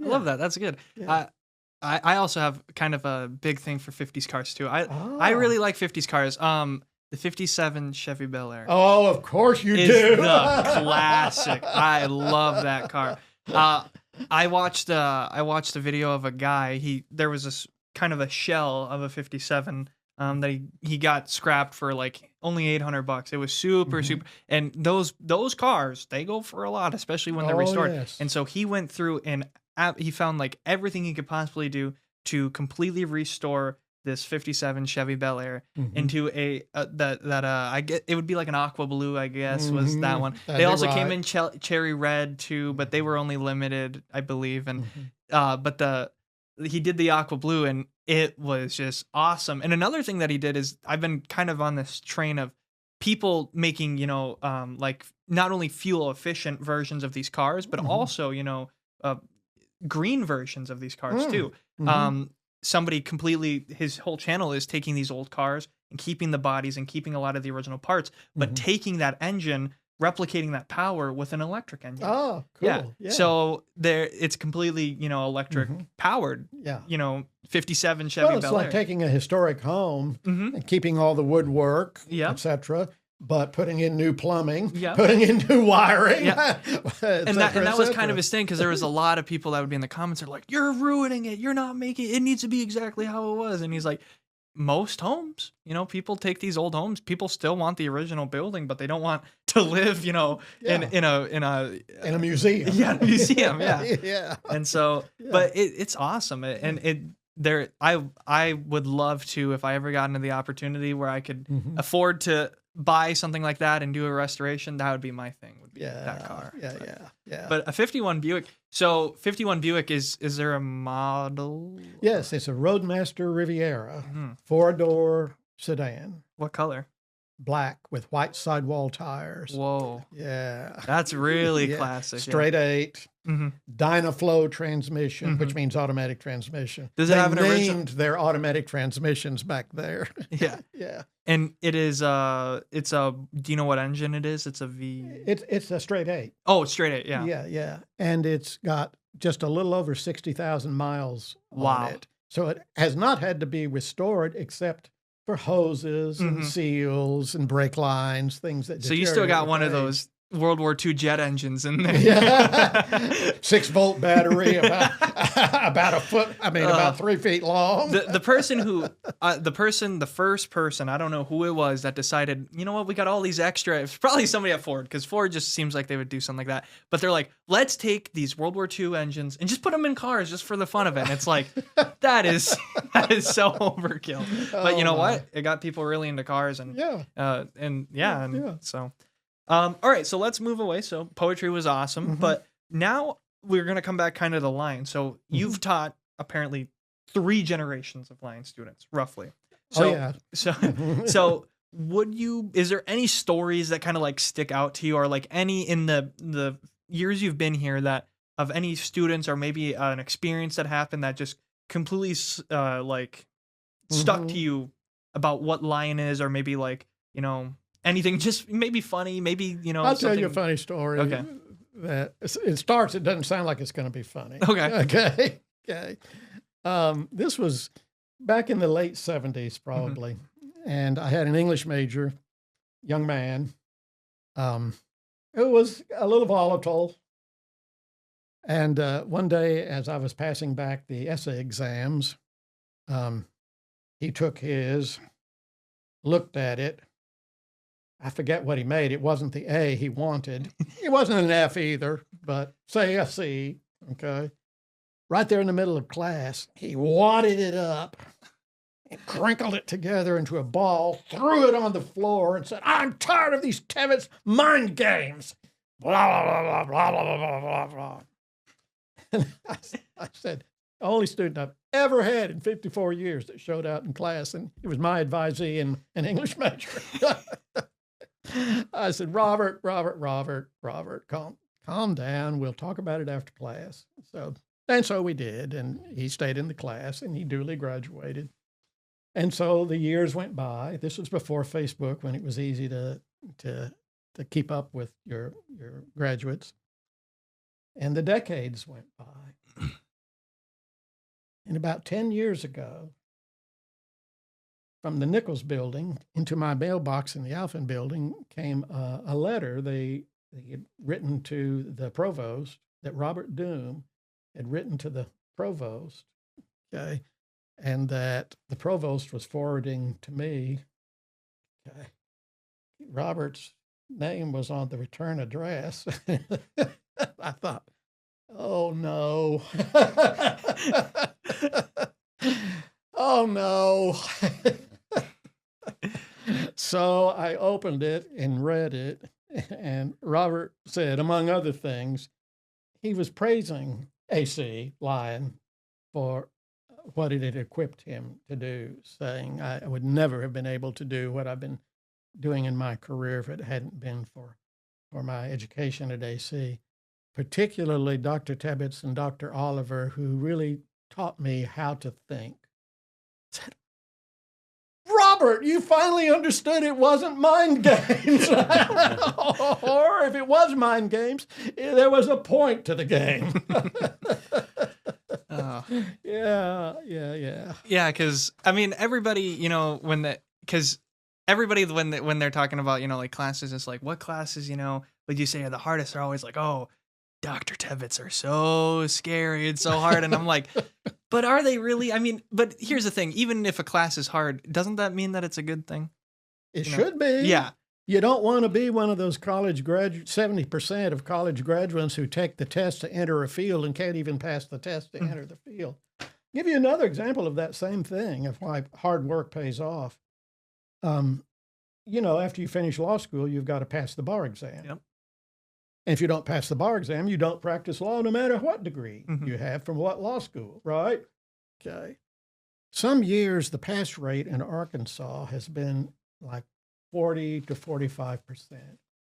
I love that. That's good. Yeah. I also have kind of a big thing for 50s cars too. I really like 50s cars. The 57 Chevy Bel Air Oh, of course you is do. the classic. I love that car. I watched a video of a guy. There was this kind of a shell of a 57 that he got scrapped for like only $800. It was super, super. And those cars, they go for a lot, especially when they're restored. Yes. And so he went through and he found like everything he could possibly do to completely restore this 57 Chevy Bel Air into a I get it would be like an aqua blue, I guess, was that one. That'd They be also came right. in cherry red too, but they were only limited, I believe. And but he did the aqua blue, and it was just awesome. And another thing that he did is, I've been kind of on this train of people making, like not only fuel efficient versions of these cars, but also, green versions of these cars too. Somebody completely, his whole channel is taking these old cars and keeping the bodies and keeping a lot of the original parts, but taking that engine, replicating that power with an electric engine. Oh, cool. Yeah. So it's completely, electric powered. Yeah. 57 Chevy Well, it's Bel like Air. taking a historic home and keeping all the woodwork, Yeah. etc., but putting in new plumbing, Yeah. putting in new wiring. Yeah. et And cetera, that et was cetera. kind of his thing, because there was a lot of people that would be in the comments are like, "You're ruining it. You're not making it. It needs to be exactly how it was." And he's like, most homes, people take these old homes. People still want the original building, but they don't want to live, in in a museum. yeah, museum. Yeah. Yeah. And so, but it's awesome. I would love to, if I ever got into the opportunity where I could afford to buy something like that and do a restoration, that would be my thing, would be that car. Yeah. But a 51 Buick. So 51 Buick, is there a model? Yes, it's a Roadmaster Riviera, 4-door sedan. What color? black with white sidewall tires. Whoa. Yeah. That's really Yeah. classic. Straight eight. Mm-hmm. Dynaflow transmission, which means automatic transmission. Does it have an original? Named their automatic transmissions back there. Yeah. Yeah. And it is it's a, do you know what engine it is? It's a V. It's a straight eight. Oh, straight eight. Yeah. Yeah, yeah. And it's got just a little over 60,000 miles Wow. on it. So it has not had to be restored except for hoses and seals and brake lines, things that So you still got deteriorate one with of age. those World War II jet engines in there. Yeah. 6-volt battery, about a foot. I mean, about 3 feet long. The person who, the first person, I don't know who it was that decided, you know what, we got all these extra. It's probably somebody at Ford, because Ford just seems like they would do something like that. But they're like, let's take these World War II engines and just put them in cars just for the fun of it. And it's like, that is so overkill. But you know what? It got people really into cars, and so. All right, so let's move away. So poetry was awesome, but now we're going to come back kind of to Lyon. So you've taught apparently 3 generations of Lyon students, roughly. So, so is there any stories that kind of like stick out to you, or like any in the years you've been here, that of any students, or maybe an experience that happened that just completely stuck to you about what Lyon is, or maybe like, you know, anything, just maybe funny, maybe, you know. I'll tell you a funny story. Okay. That it doesn't sound like it's going to be funny. Okay. Okay. This was back in the late 70s, probably. And I had an English major, young man. It was a little volatile. And one day, as I was passing back the essay exams, he took his, looked at it. I forget what he made. It wasn't the A he wanted. It wasn't an F either, but say a C, okay? Right there in the middle of class, he wadded it up and crinkled it together into a ball, threw it on the floor, and said, "I'm tired of these Tebbetts mind games." Blah, blah, blah, blah, blah, blah, blah, blah, blah. And I said, the only student I've ever had in 54 years that showed out in class, and he was my advisee and an English major. I said, Robert, calm down. We'll talk about it after class. So we did, and he stayed in the class, and he duly graduated. And so the years went by. This was before Facebook, when it was easy to keep up with your graduates. And the decades went by. And about 10 years ago, from the Nichols building into my mailbox in the Alphen building came a letter they had written to the provost, that Robert Doom had written to the provost, okay, and that the provost was forwarding to me. Okay. Robert's name was on the return address. I thought, oh no. Oh no. So I opened it and read it, and Robert said, among other things, he was praising AC Lyon for what it had equipped him to do, saying I would never have been able to do what I've been doing in my career if it hadn't been for my education at AC, particularly Dr. Tebbetts and Dr. Oliver, who really taught me how to think. Said, Robert, you finally understood it wasn't mind games. Or if it was mind games, there was a point to the game. Yeah, because, I mean, everybody, you know, when they're talking about, you know, like classes, it's like, what classes, you know, would you say are the hardest? They're always like, oh, Dr. Tebbetts are so scary. It's so hard. And I'm like, but are they really? I mean, but here's the thing. Even if a class is hard, doesn't that mean that it's a good thing? It should be. Yeah. You don't want to be one of those college graduates, 70% of college graduates who take the test to enter a field and can't even pass the test to enter the field. Give you another example of that same thing, of why hard work pays off. You know, after you finish law school, you've got to pass the bar exam. Yep. And if you don't pass the bar exam, you don't practice law no matter what degree you have from what law school, right? Okay. Some years, the pass rate in Arkansas has been like 40 to 45%.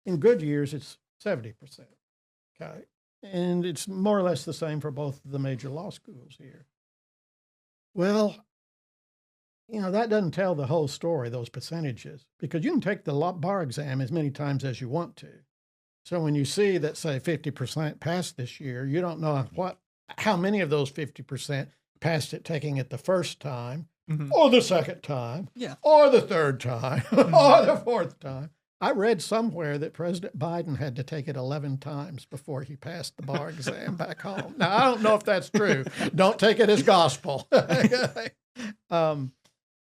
In good years, it's 70%. Okay. And it's more or less the same for both of the major law schools here. Well, that doesn't tell the whole story, those percentages, because you can take the bar exam as many times as you want to. So when you see that, say, 50% passed this year, you don't know how many of those 50% passed it taking it the first time, or the second time, or the third time, or the fourth time. I read somewhere that President Biden had to take it 11 times before he passed the bar exam back home. Now, I don't know if that's true. Don't take it as gospel.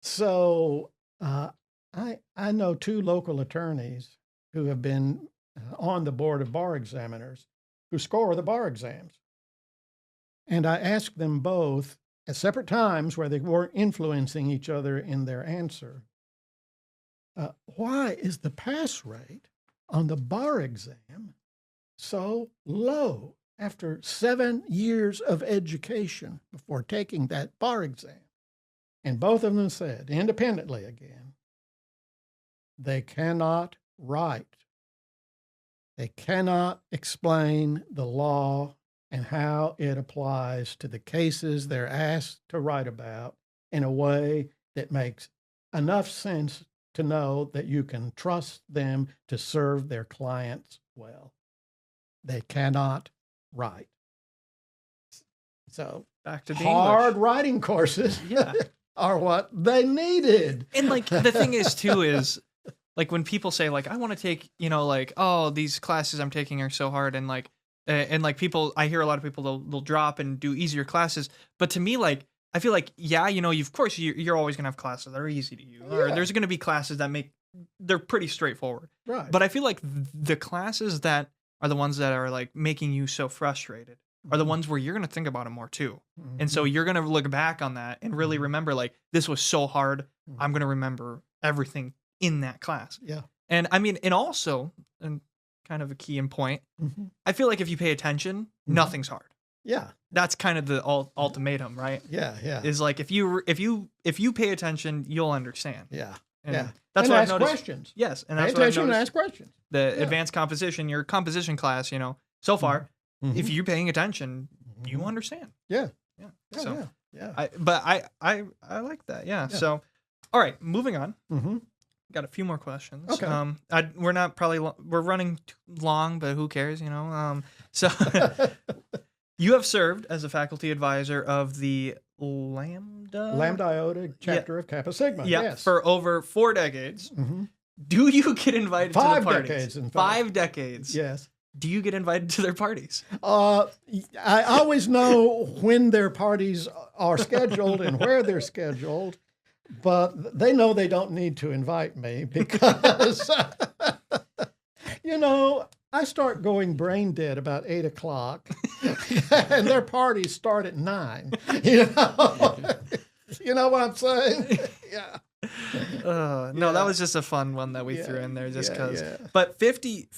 So I know two local attorneys who have been on the board of bar examiners who score the bar exams. And I asked them both at separate times where they weren't influencing each other in their answer, why is the pass rate on the bar exam so low after 7 years of education before taking that bar exam? And both of them said, independently again, they cannot write. They cannot explain the law and how it applies to the cases they're asked to write about in a way that makes enough sense to know that you can trust them to serve their clients well. They cannot write. So back to the hard English. writing courses are what they needed. And like the thing is too is like when people say like I want to take, like, oh, these classes I'm taking are so hard, and like people, I hear a lot of people they'll drop and do easier classes, but to me, like, I feel like, of course you're always gonna have classes that are easy to you, or there's gonna be classes that they're pretty straightforward, right? But I feel like the classes that are the ones that are like making you so frustrated are the ones where you're gonna think about it more too, and so you're gonna look back on that and really remember like this was so hard. I'm gonna remember everything in that class. Yeah. And I mean, and also, and kind of a key in point, I feel like if you pay attention, nothing's hard. Yeah. That's kind of the ultimatum, right? Yeah, yeah. Is like if you pay attention, you'll understand. Yeah. And yeah. That's and what ask I've noticed. Questions. Yes, and pay that's what I've attention and noticed. ask questions. The advanced composition, your composition class, so far, if you're paying attention, you understand. Yeah. Yeah. Yeah. So, yeah. I like that. Yeah. So, all right, moving on. Got a few more questions. Okay. We're running too long, but who cares, So you have served as a faculty advisor of the Lambda Iota chapter of Kappa Sigma. Yeah, yes. for over 4 decades. Do you get invited to the parties? 5 decades, in fact. 5 decades. Yes. Do you get invited to their parties? I always know when their parties are scheduled and where they're scheduled, but they know they don't need to invite me because, I start going brain dead about 8 o'clock and their parties start at 9. You know what I'm saying? Yeah. No, that was just a fun one that we threw in there just because. But 50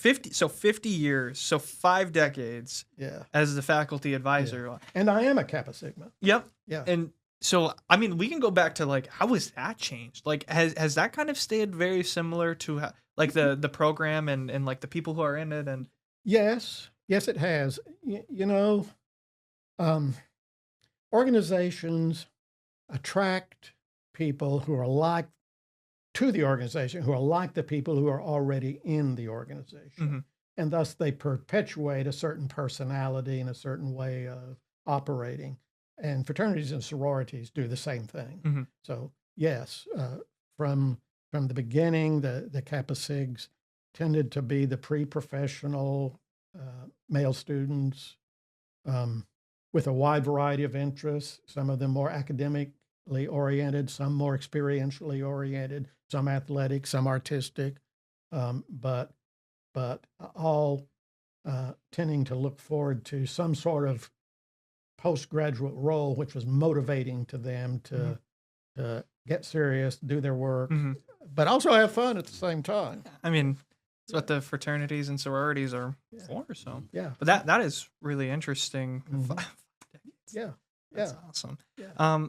years, so 5 decades as the faculty advisor. Yeah. And I am a Kappa Sigma. Yep. Yeah. And so, I mean, we can go back to like, how has that changed? Like, has that kind of stayed very similar to like the program and like the people who are in it? And yes, it has. Organizations attract people who are like to the organization, who are like the people who are already in the organization. And thus they perpetuate a certain personality and a certain way of operating. And fraternities and sororities do the same thing. So yes, from the beginning, the Kappa Sigs tended to be the pre-professional male students with a wide variety of interests, some of them more academically oriented, some more experientially oriented, some athletic, some artistic, but all tending to look forward to some sort of postgraduate role, which was motivating to them to get serious, do their work, but also have fun at the same time. I mean, that's what the fraternities and sororities are for. So but that is really interesting. 5 decades. That's awesome.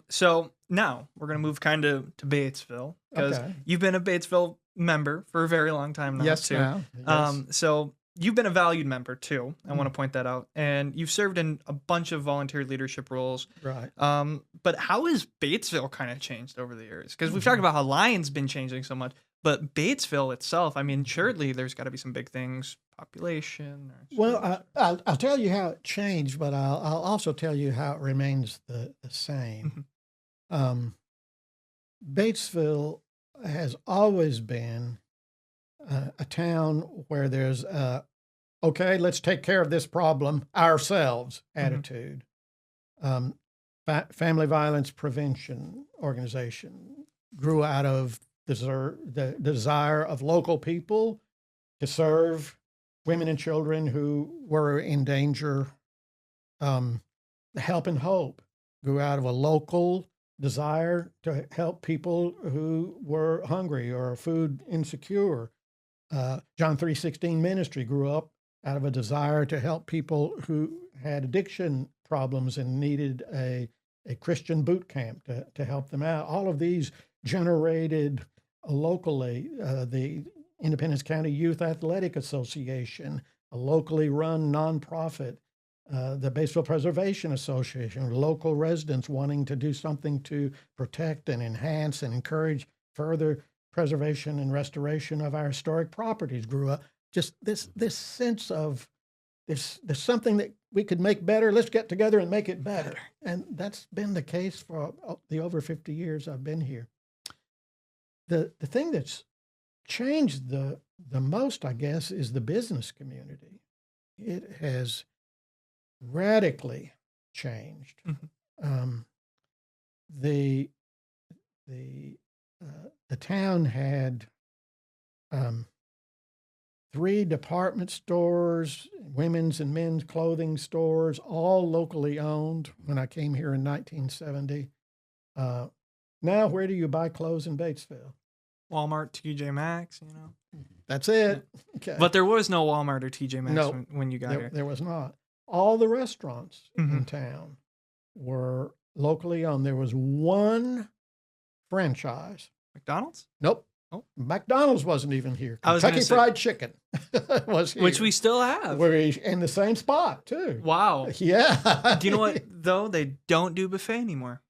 So now we're gonna move kind of to Batesville because you've been at Batesville member for a very long time now, Yes, too. now. Yes. So you've been a valued member, too. I want to point that out. And you've served in a bunch of volunteer leadership roles. Right. But how has Batesville kind of changed over the years? Because we've talked about how Lyon's been changing so much, but Batesville itself, I mean, surely there's got to be some big things, population. Well, I'll tell you how it changed, but I'll also tell you how it remains the same. Batesville has always been a town where there's okay, let's take care of this problem ourselves attitude. Family violence prevention organization grew out of the desire of local people to serve women and children who were in danger. Help and Hope grew out of a local desire to help people who were hungry or food insecure. John 3:16 ministry grew up out of a desire to help people who had addiction problems and needed a Christian boot camp to help them out. All of these generated locally the Independence County Youth Athletic Association, a locally run nonprofit, the Batesville Preservation Association, local residents wanting to do something to protect and enhance and encourage further preservation and restoration of our historic properties grew up. Just this sense of there's something that we could make better. Let's get together and make it better. And that's been the case for the over 50 years I've been here. The thing that's changed the most, I guess, is the business community. It has radically changed. The town had 3 department stores, women's and men's clothing stores, all locally owned when I came here in 1970. Now, where do you buy clothes in Batesville? Walmart, TJ Maxx, That's it. Yeah. Okay. But there was no Walmart or TJ Maxx when you got here. There was not. All the restaurants in town were locally owned. There was one franchise. McDonald's? Nope. Oh. McDonald's wasn't even here. I was Kentucky gonna say- Fried Chicken was here. Which we still have. We're in the same spot, too. Wow. Yeah. Do you know what, though? They don't do buffet anymore.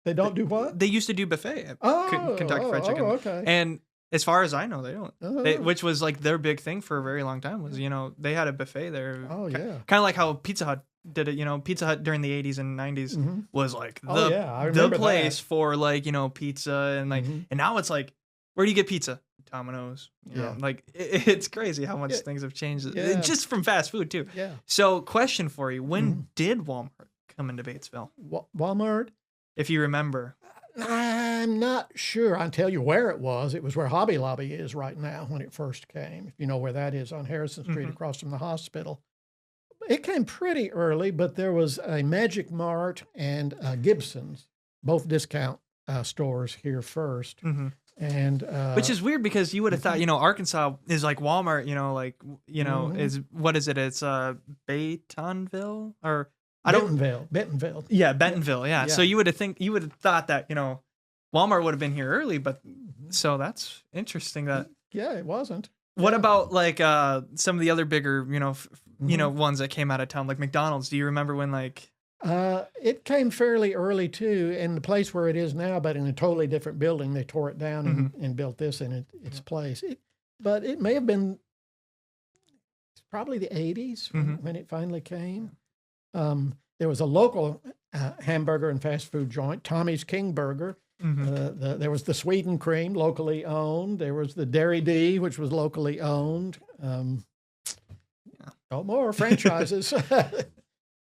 They don't do what? They used to do buffet at Kentucky Fried Chicken. Okay. And as far as I know, they don't. Oh. Which was like their big thing for a very long time was, they had a buffet there. Oh, yeah. Kind of like how Pizza Hut did it. Pizza Hut during the 80s and 90s was like Oh, yeah. I remember place that. for like, pizza and like, and now it's like, where do you get pizza? Domino's. You know, like it's crazy how much things have changed just from fast food too. Yeah. So question for you, when did Walmart come into Batesville? Walmart? If you remember. I'm not sure. I'll tell you where it was. It was where Hobby Lobby is right now when it first came. If you know where that is, on Harrison Street across from the hospital. It came pretty early, but there was a Magic Mart and Gibson's, both discount stores here first. And which is weird because you would have thought, Arkansas is like Walmart, is what is it? It's Bentonville or Bentonville. Yeah, Bentonville. Yeah. So you would have thought that, Walmart would have been here early, but so that's interesting that. Yeah, it wasn't. What about like some of the other bigger, ones that came out of town, like McDonald's? Do you remember when like? It came fairly early too, in the place where it is now, but in a totally different building. They tore it down and built this in its place. But it may have been probably the 80s when it finally came. There was a local hamburger and fast food joint, Tommy's King Burger. There was the Sweden Cream, locally owned. There was the Dairy D, which was locally owned. No more franchises.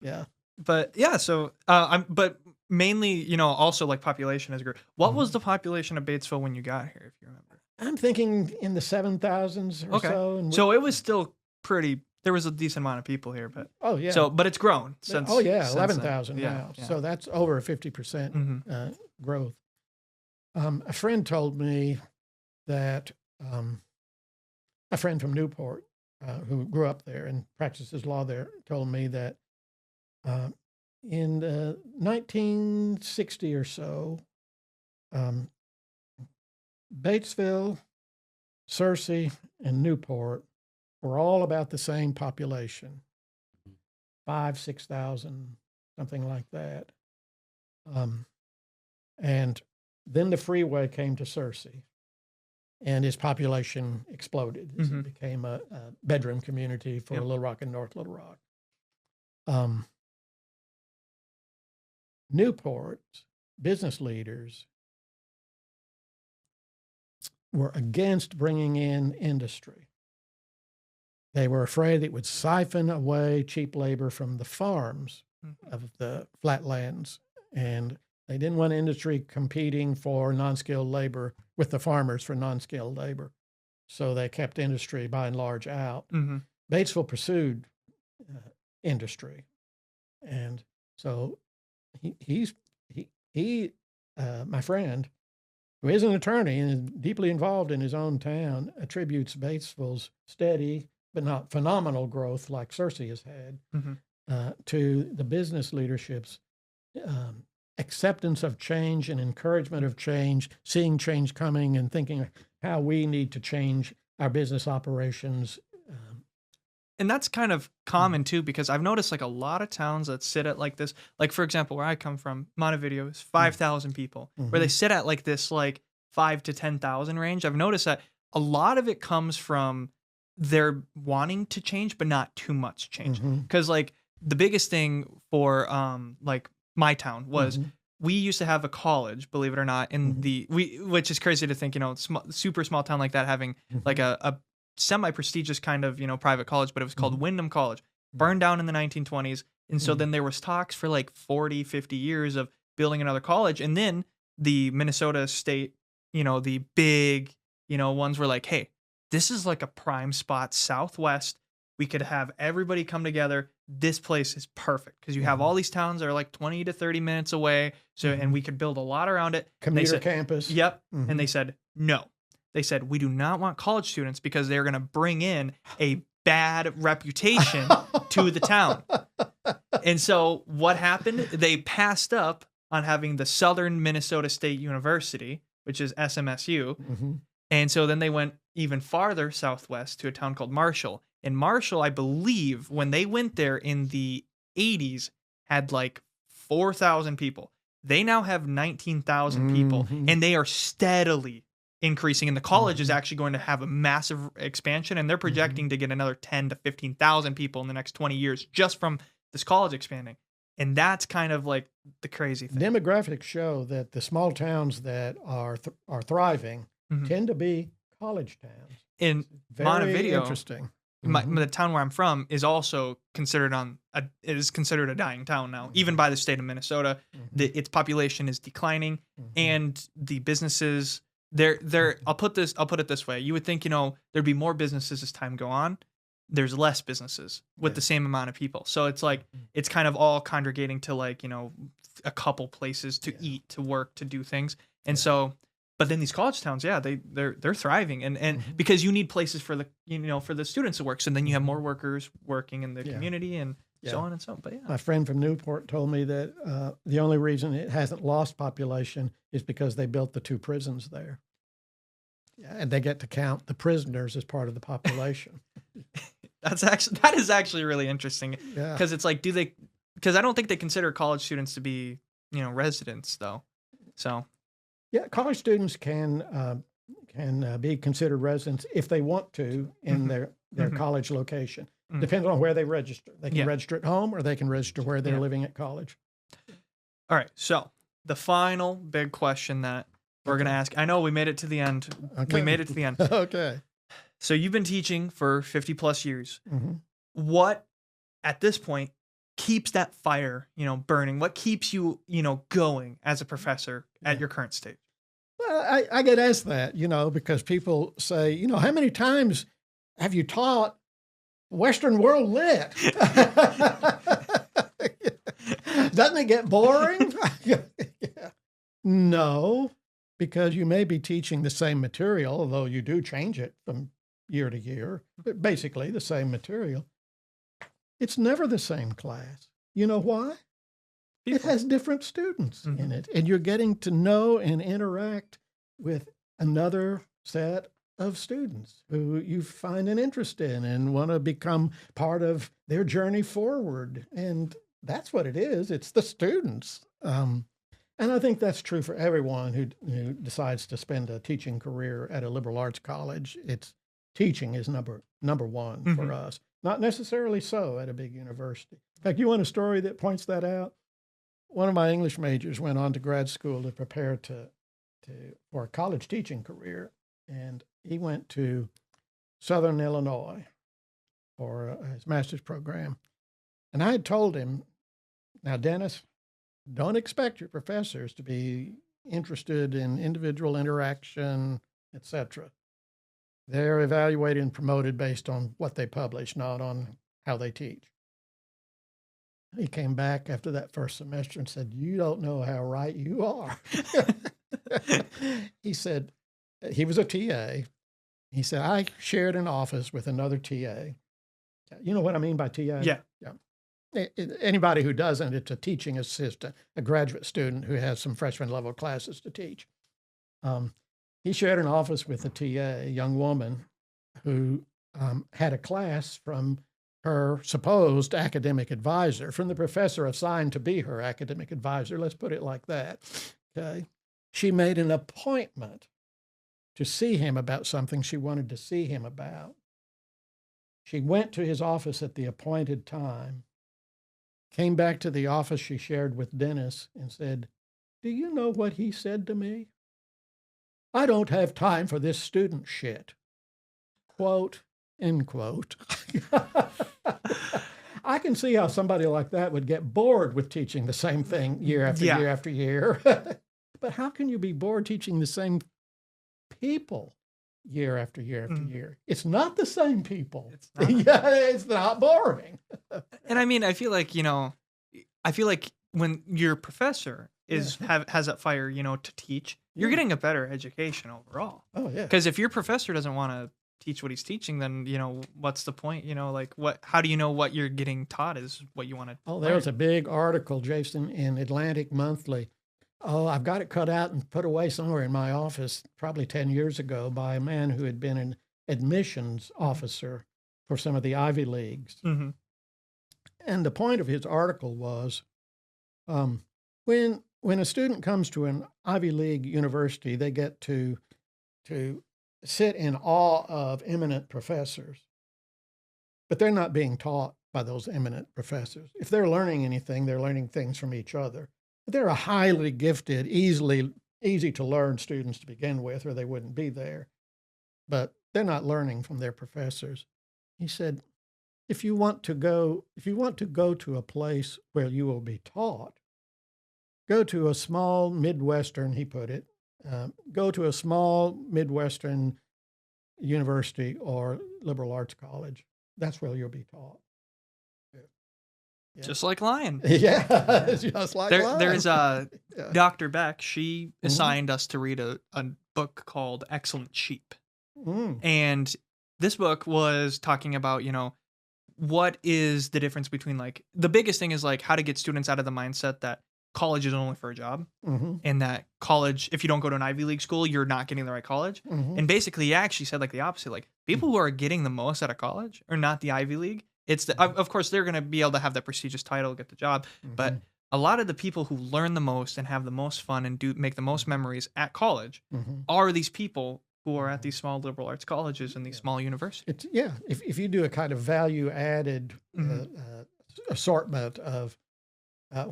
Yeah. But yeah, so but mainly, also like population has grew. What was the population of Batesville when you got here, if you remember? I'm thinking in the 7,000s or so. And so it was still pretty. There was a decent amount of people here, but but it's grown since. 11,000 then. now. Yeah. So that's over a 50% growth. A friend told me that a friend from Newport who grew up there and practices law there told me that in 1960 or so, Batesville Searcy and Newport were all about the same population, 6,000, something like that. And then the freeway came to Searcy, and its population exploded. It became a bedroom community for Little Rock and North Little Rock. Newport's business leaders were against bringing in industry. They were afraid it would siphon away cheap labor from the farms of the flatlands, and they didn't want industry competing for non-skilled labor with the farmers for non-skilled labor. So they kept industry by and large out. Batesville pursued industry, and so my friend, who is an attorney and is deeply involved in his own town, attributes Batesville's steady but not phenomenal growth like Searcy has had to the business leadership's acceptance of change and encouragement of change, seeing change coming and thinking how we need to change our business operations. And that's kind of common too, because I've noticed like a lot of towns that sit at like this, like for example, where I come from, Montevideo is 5,000 people, where they sit at like this like 5 to 10,000 range. I've noticed that a lot of it comes from they're wanting to change, but not too much change. Because like the biggest thing for like my town was we used to have a college, believe it or not, in which is crazy to think, super small town like that having like a semi-prestigious kind of, private college, but it was called Wyndham College, burned down in the 1920s. And so then there was talks for like 40, 50 years of building another college. And then the Minnesota state, the big, ones were like, hey, this is like a prime spot southwest. We could have everybody come together. This place is perfect because you have all these towns that are like 20 to 30 minutes away. So, and we could build a lot around it. Commuter campus. Yep. And they said, no. They said, we do not want college students because they're going to bring in a bad reputation to the town. And so what happened? They passed up on having the Southern Minnesota State University, which is SMSU. And so then they went even farther southwest to a town called Marshall. And Marshall, I believe, when they went there in the 80s, had like 4,000 people. They now have 19,000 people, and they are steadily increasing. And the college is actually going to have a massive expansion, and they're projecting to get another 10 to 15,000 people in the next 20 years just from this college expanding. And that's kind of like the crazy thing. Demographics show that the small towns that are thriving tend to be college towns. In Very Montevideo, interesting. the town where I'm from is also considered a dying town now, even by the state of Minnesota. Its population is declining, and the businesses I'll put it this way: you would think there'd be more businesses as time go on. There's less businesses with the same amount of people, so it's like it's kind of all congregating to like a couple places to eat, to work, to do things, and so. But then these college towns, they're thriving, and because you need places for the for the students to work, so then you have more workers working in the community and so on and so on. But my friend from Newport told me that the only reason it hasn't lost population is because they built the 2 prisons there, and they get to count the prisoners as part of the population. That is actually really interesting because it's like because I don't think they consider college students to be residents though, so. Yeah, college students can be considered residents if they want to in their college location. Depends on where they register. They can register at home or they can register where they're living at college. All right, so the final big question that we're going to ask. I know we made it to the end. Okay. We made it to the end. Okay. So you've been teaching for 50 plus years. What, at this point, keeps that fire, burning? What keeps you, going as a professor at your current stage? Well, I get asked that, because people say, how many times have you taught Western World Lit? Doesn't it get boring? No, because you may be teaching the same material, although you do change it from year to year, but basically the same material. It's never the same class. You know why? It has different students in it, and you're getting to know and interact with another set of students who you find an interest in and want to become part of their journey forward. And that's what it is. It's the students. And I think that's true for everyone who decides to spend a teaching career at a liberal arts college. It's teaching is number one for us. Not necessarily so at a big university. In fact, you want a story that points that out? One of my English majors went on to grad school to prepare for a college teaching career, and he went to Southern Illinois for his master's program. And I had told him, now, Dennis, don't expect your professors to be interested in individual interaction, etc. They're evaluated and promoted based on what they publish, not on how they teach. He came back after that first semester and said, you don't know how right you are. He said, he was a TA. He said, I shared an office with another TA. You know what I mean by TA? Yeah. Anybody who doesn't, it's a teaching assistant, a graduate student who has some freshman level classes to teach. He shared an office with a TA, a young woman who had a class from her supposed academic advisor, from the professor assigned to be her academic advisor. Let's put it like that. Okay. She made an appointment to see him about something she wanted to see him about. She went to his office at the appointed time, came back to the office she shared with Dennis and said, do you know what he said to me? I don't have time for this student shit. Quote, end quote. I can see how somebody like that would get bored with teaching the same thing year after year after year. But how can you be bored teaching the same people year after year after year? It's not the same people. It's not. Yeah, it's not boring. And I mean, I feel like when your professor has that fire, to teach, you're getting a better education overall. Oh, yeah. Because if your professor doesn't want to teach what he's teaching, then, what's the point? How do you know what you're getting taught is what you want to Oh, there was a big article, Jayson, in Atlantic Monthly. Oh, I've got it cut out and put away somewhere in my office probably 10 years ago by a man who had been an admissions officer for some of the Ivy Leagues. Mm-hmm. And the point of his article was when a student comes to an Ivy League university, they get to sit in awe of eminent professors, but they're not being taught by those eminent professors. If they're learning anything, they're learning things from each other. They're a highly gifted, easy to learn students to begin with, or they wouldn't be there. But they're not learning from their professors. He said, if you want to go to a place where you will be taught, go to a small Midwestern, he put it, go to a small Midwestern university or liberal arts college. That's where you'll be taught. Yeah. Just like Lyon. Yeah, just like Lyon. There's Dr. Beck. She assigned us to read a book called Excellent Sheep. And this book was talking about, what is the difference between the biggest thing is how to get students out of the mindset that college is only for a job and that college, if you don't go to an Ivy League school, you're not getting the right college. And basically he actually said the opposite, people who are getting the most out of college are not the Ivy League. It's of course they're going to be able to have that prestigious title, get the job, but a lot of the people who learn the most and have the most fun and make the most memories at college are these people who are at these small liberal arts colleges and these small universities. If you do a kind of value added assortment of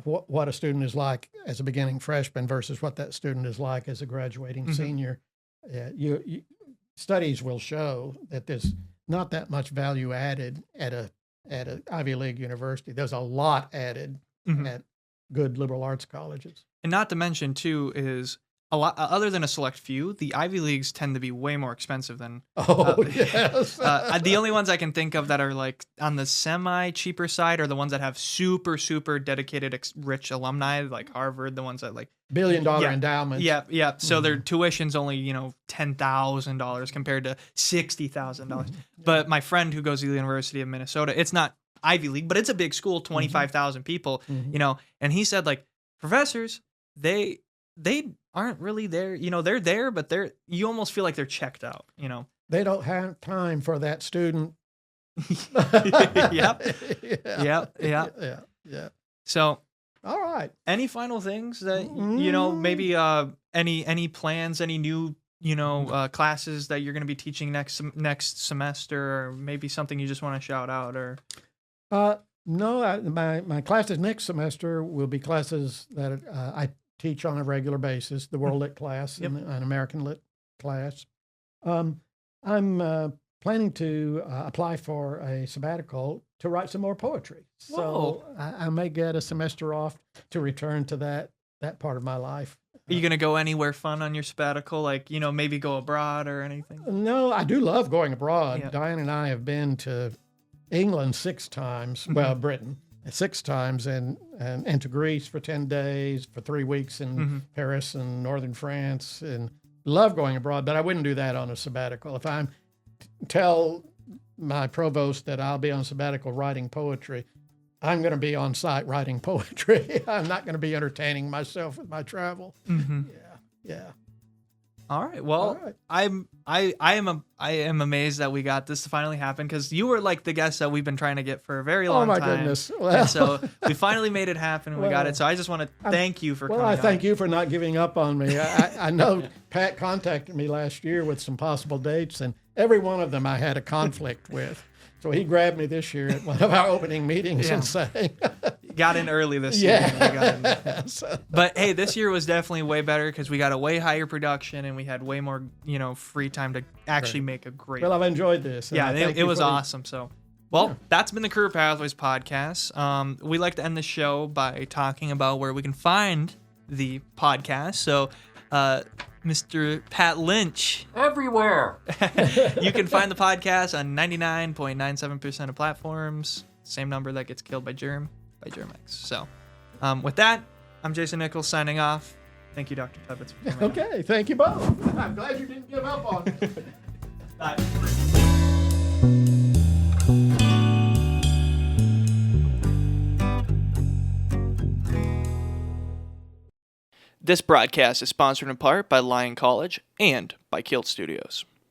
what a student is like as a beginning freshman versus what that student is like as a graduating senior, studies will show that there's not that much value added at an Ivy League university. There's a lot added at good liberal arts colleges. And not to mention, too, is a lot other than a select few, the Ivy Leagues tend to be way more expensive than. Yes. The only ones I can think of that are on the semi cheaper side are the ones that have super, super dedicated rich alumni, like Harvard, the ones that $1 billion endowments. Yeah. So their tuition's only, $10,000 compared to $60,000. But my friend who goes to the University of Minnesota, it's not Ivy League, but it's a big school, 25,000 people, and he said professors, they aren't really there. They're there, but you almost feel like they're checked out, they don't have time for that student. Yep. Yeah. Yep. Yeah. So, All right. any final things that maybe any plans, any new classes that you're going to be teaching next semester, or maybe something you just want to shout out, or No, my classes next semester will be classes that I teach on a regular basis, the World Lit class and an American Lit class. I'm planning to apply for a sabbatical to write some more poetry. So I may get a semester off to return to that part of my life. are you going to go anywhere fun on your sabbatical? Like, maybe go abroad or anything? No, I do love going abroad. Yeah. Diane and I have been to England 6 times, well, Britain 6 times, and to Greece for 10 days, for 3 weeks in Paris and northern France, and love going abroad, but I wouldn't do that on a sabbatical. If I tell my provost that I'll be on sabbatical writing poetry, I'm going to be on site writing poetry. I'm not going to be entertaining myself with my travel. Yeah. All right. Well, I am amazed that we got this to finally happen, because you were like the guest that we've been trying to get for a very long time. Oh my goodness! Well, and so we finally made it happen, and we got it. So I just want to thank you for coming. Well, I thank you for not giving up on me. I know Pat contacted me last year with some possible dates, and every one of them I had a conflict with. So he grabbed me this year at one of our opening meetings and sang. Got in early this year. Yeah. But hey, this year was definitely way better because we got a way higher production and we had way more, free time to actually make a great. Well, I've enjoyed this. Yeah, it was awesome. So, that's been the Career Pathways podcast. We like to end the show by talking about where we can find the podcast. So, Mr. Pat Lynch. Everywhere. You can find the podcast on 99.97% of platforms. Same number that gets killed by Germ X. So, with that, I'm Jayson Nichols signing off. Thank you, Dr. Tebbetts, for coming on. Okay, thank you both. I'm glad you didn't give up on me. Bye. This broadcast is sponsored in part by Lyon College and by KILT Studios.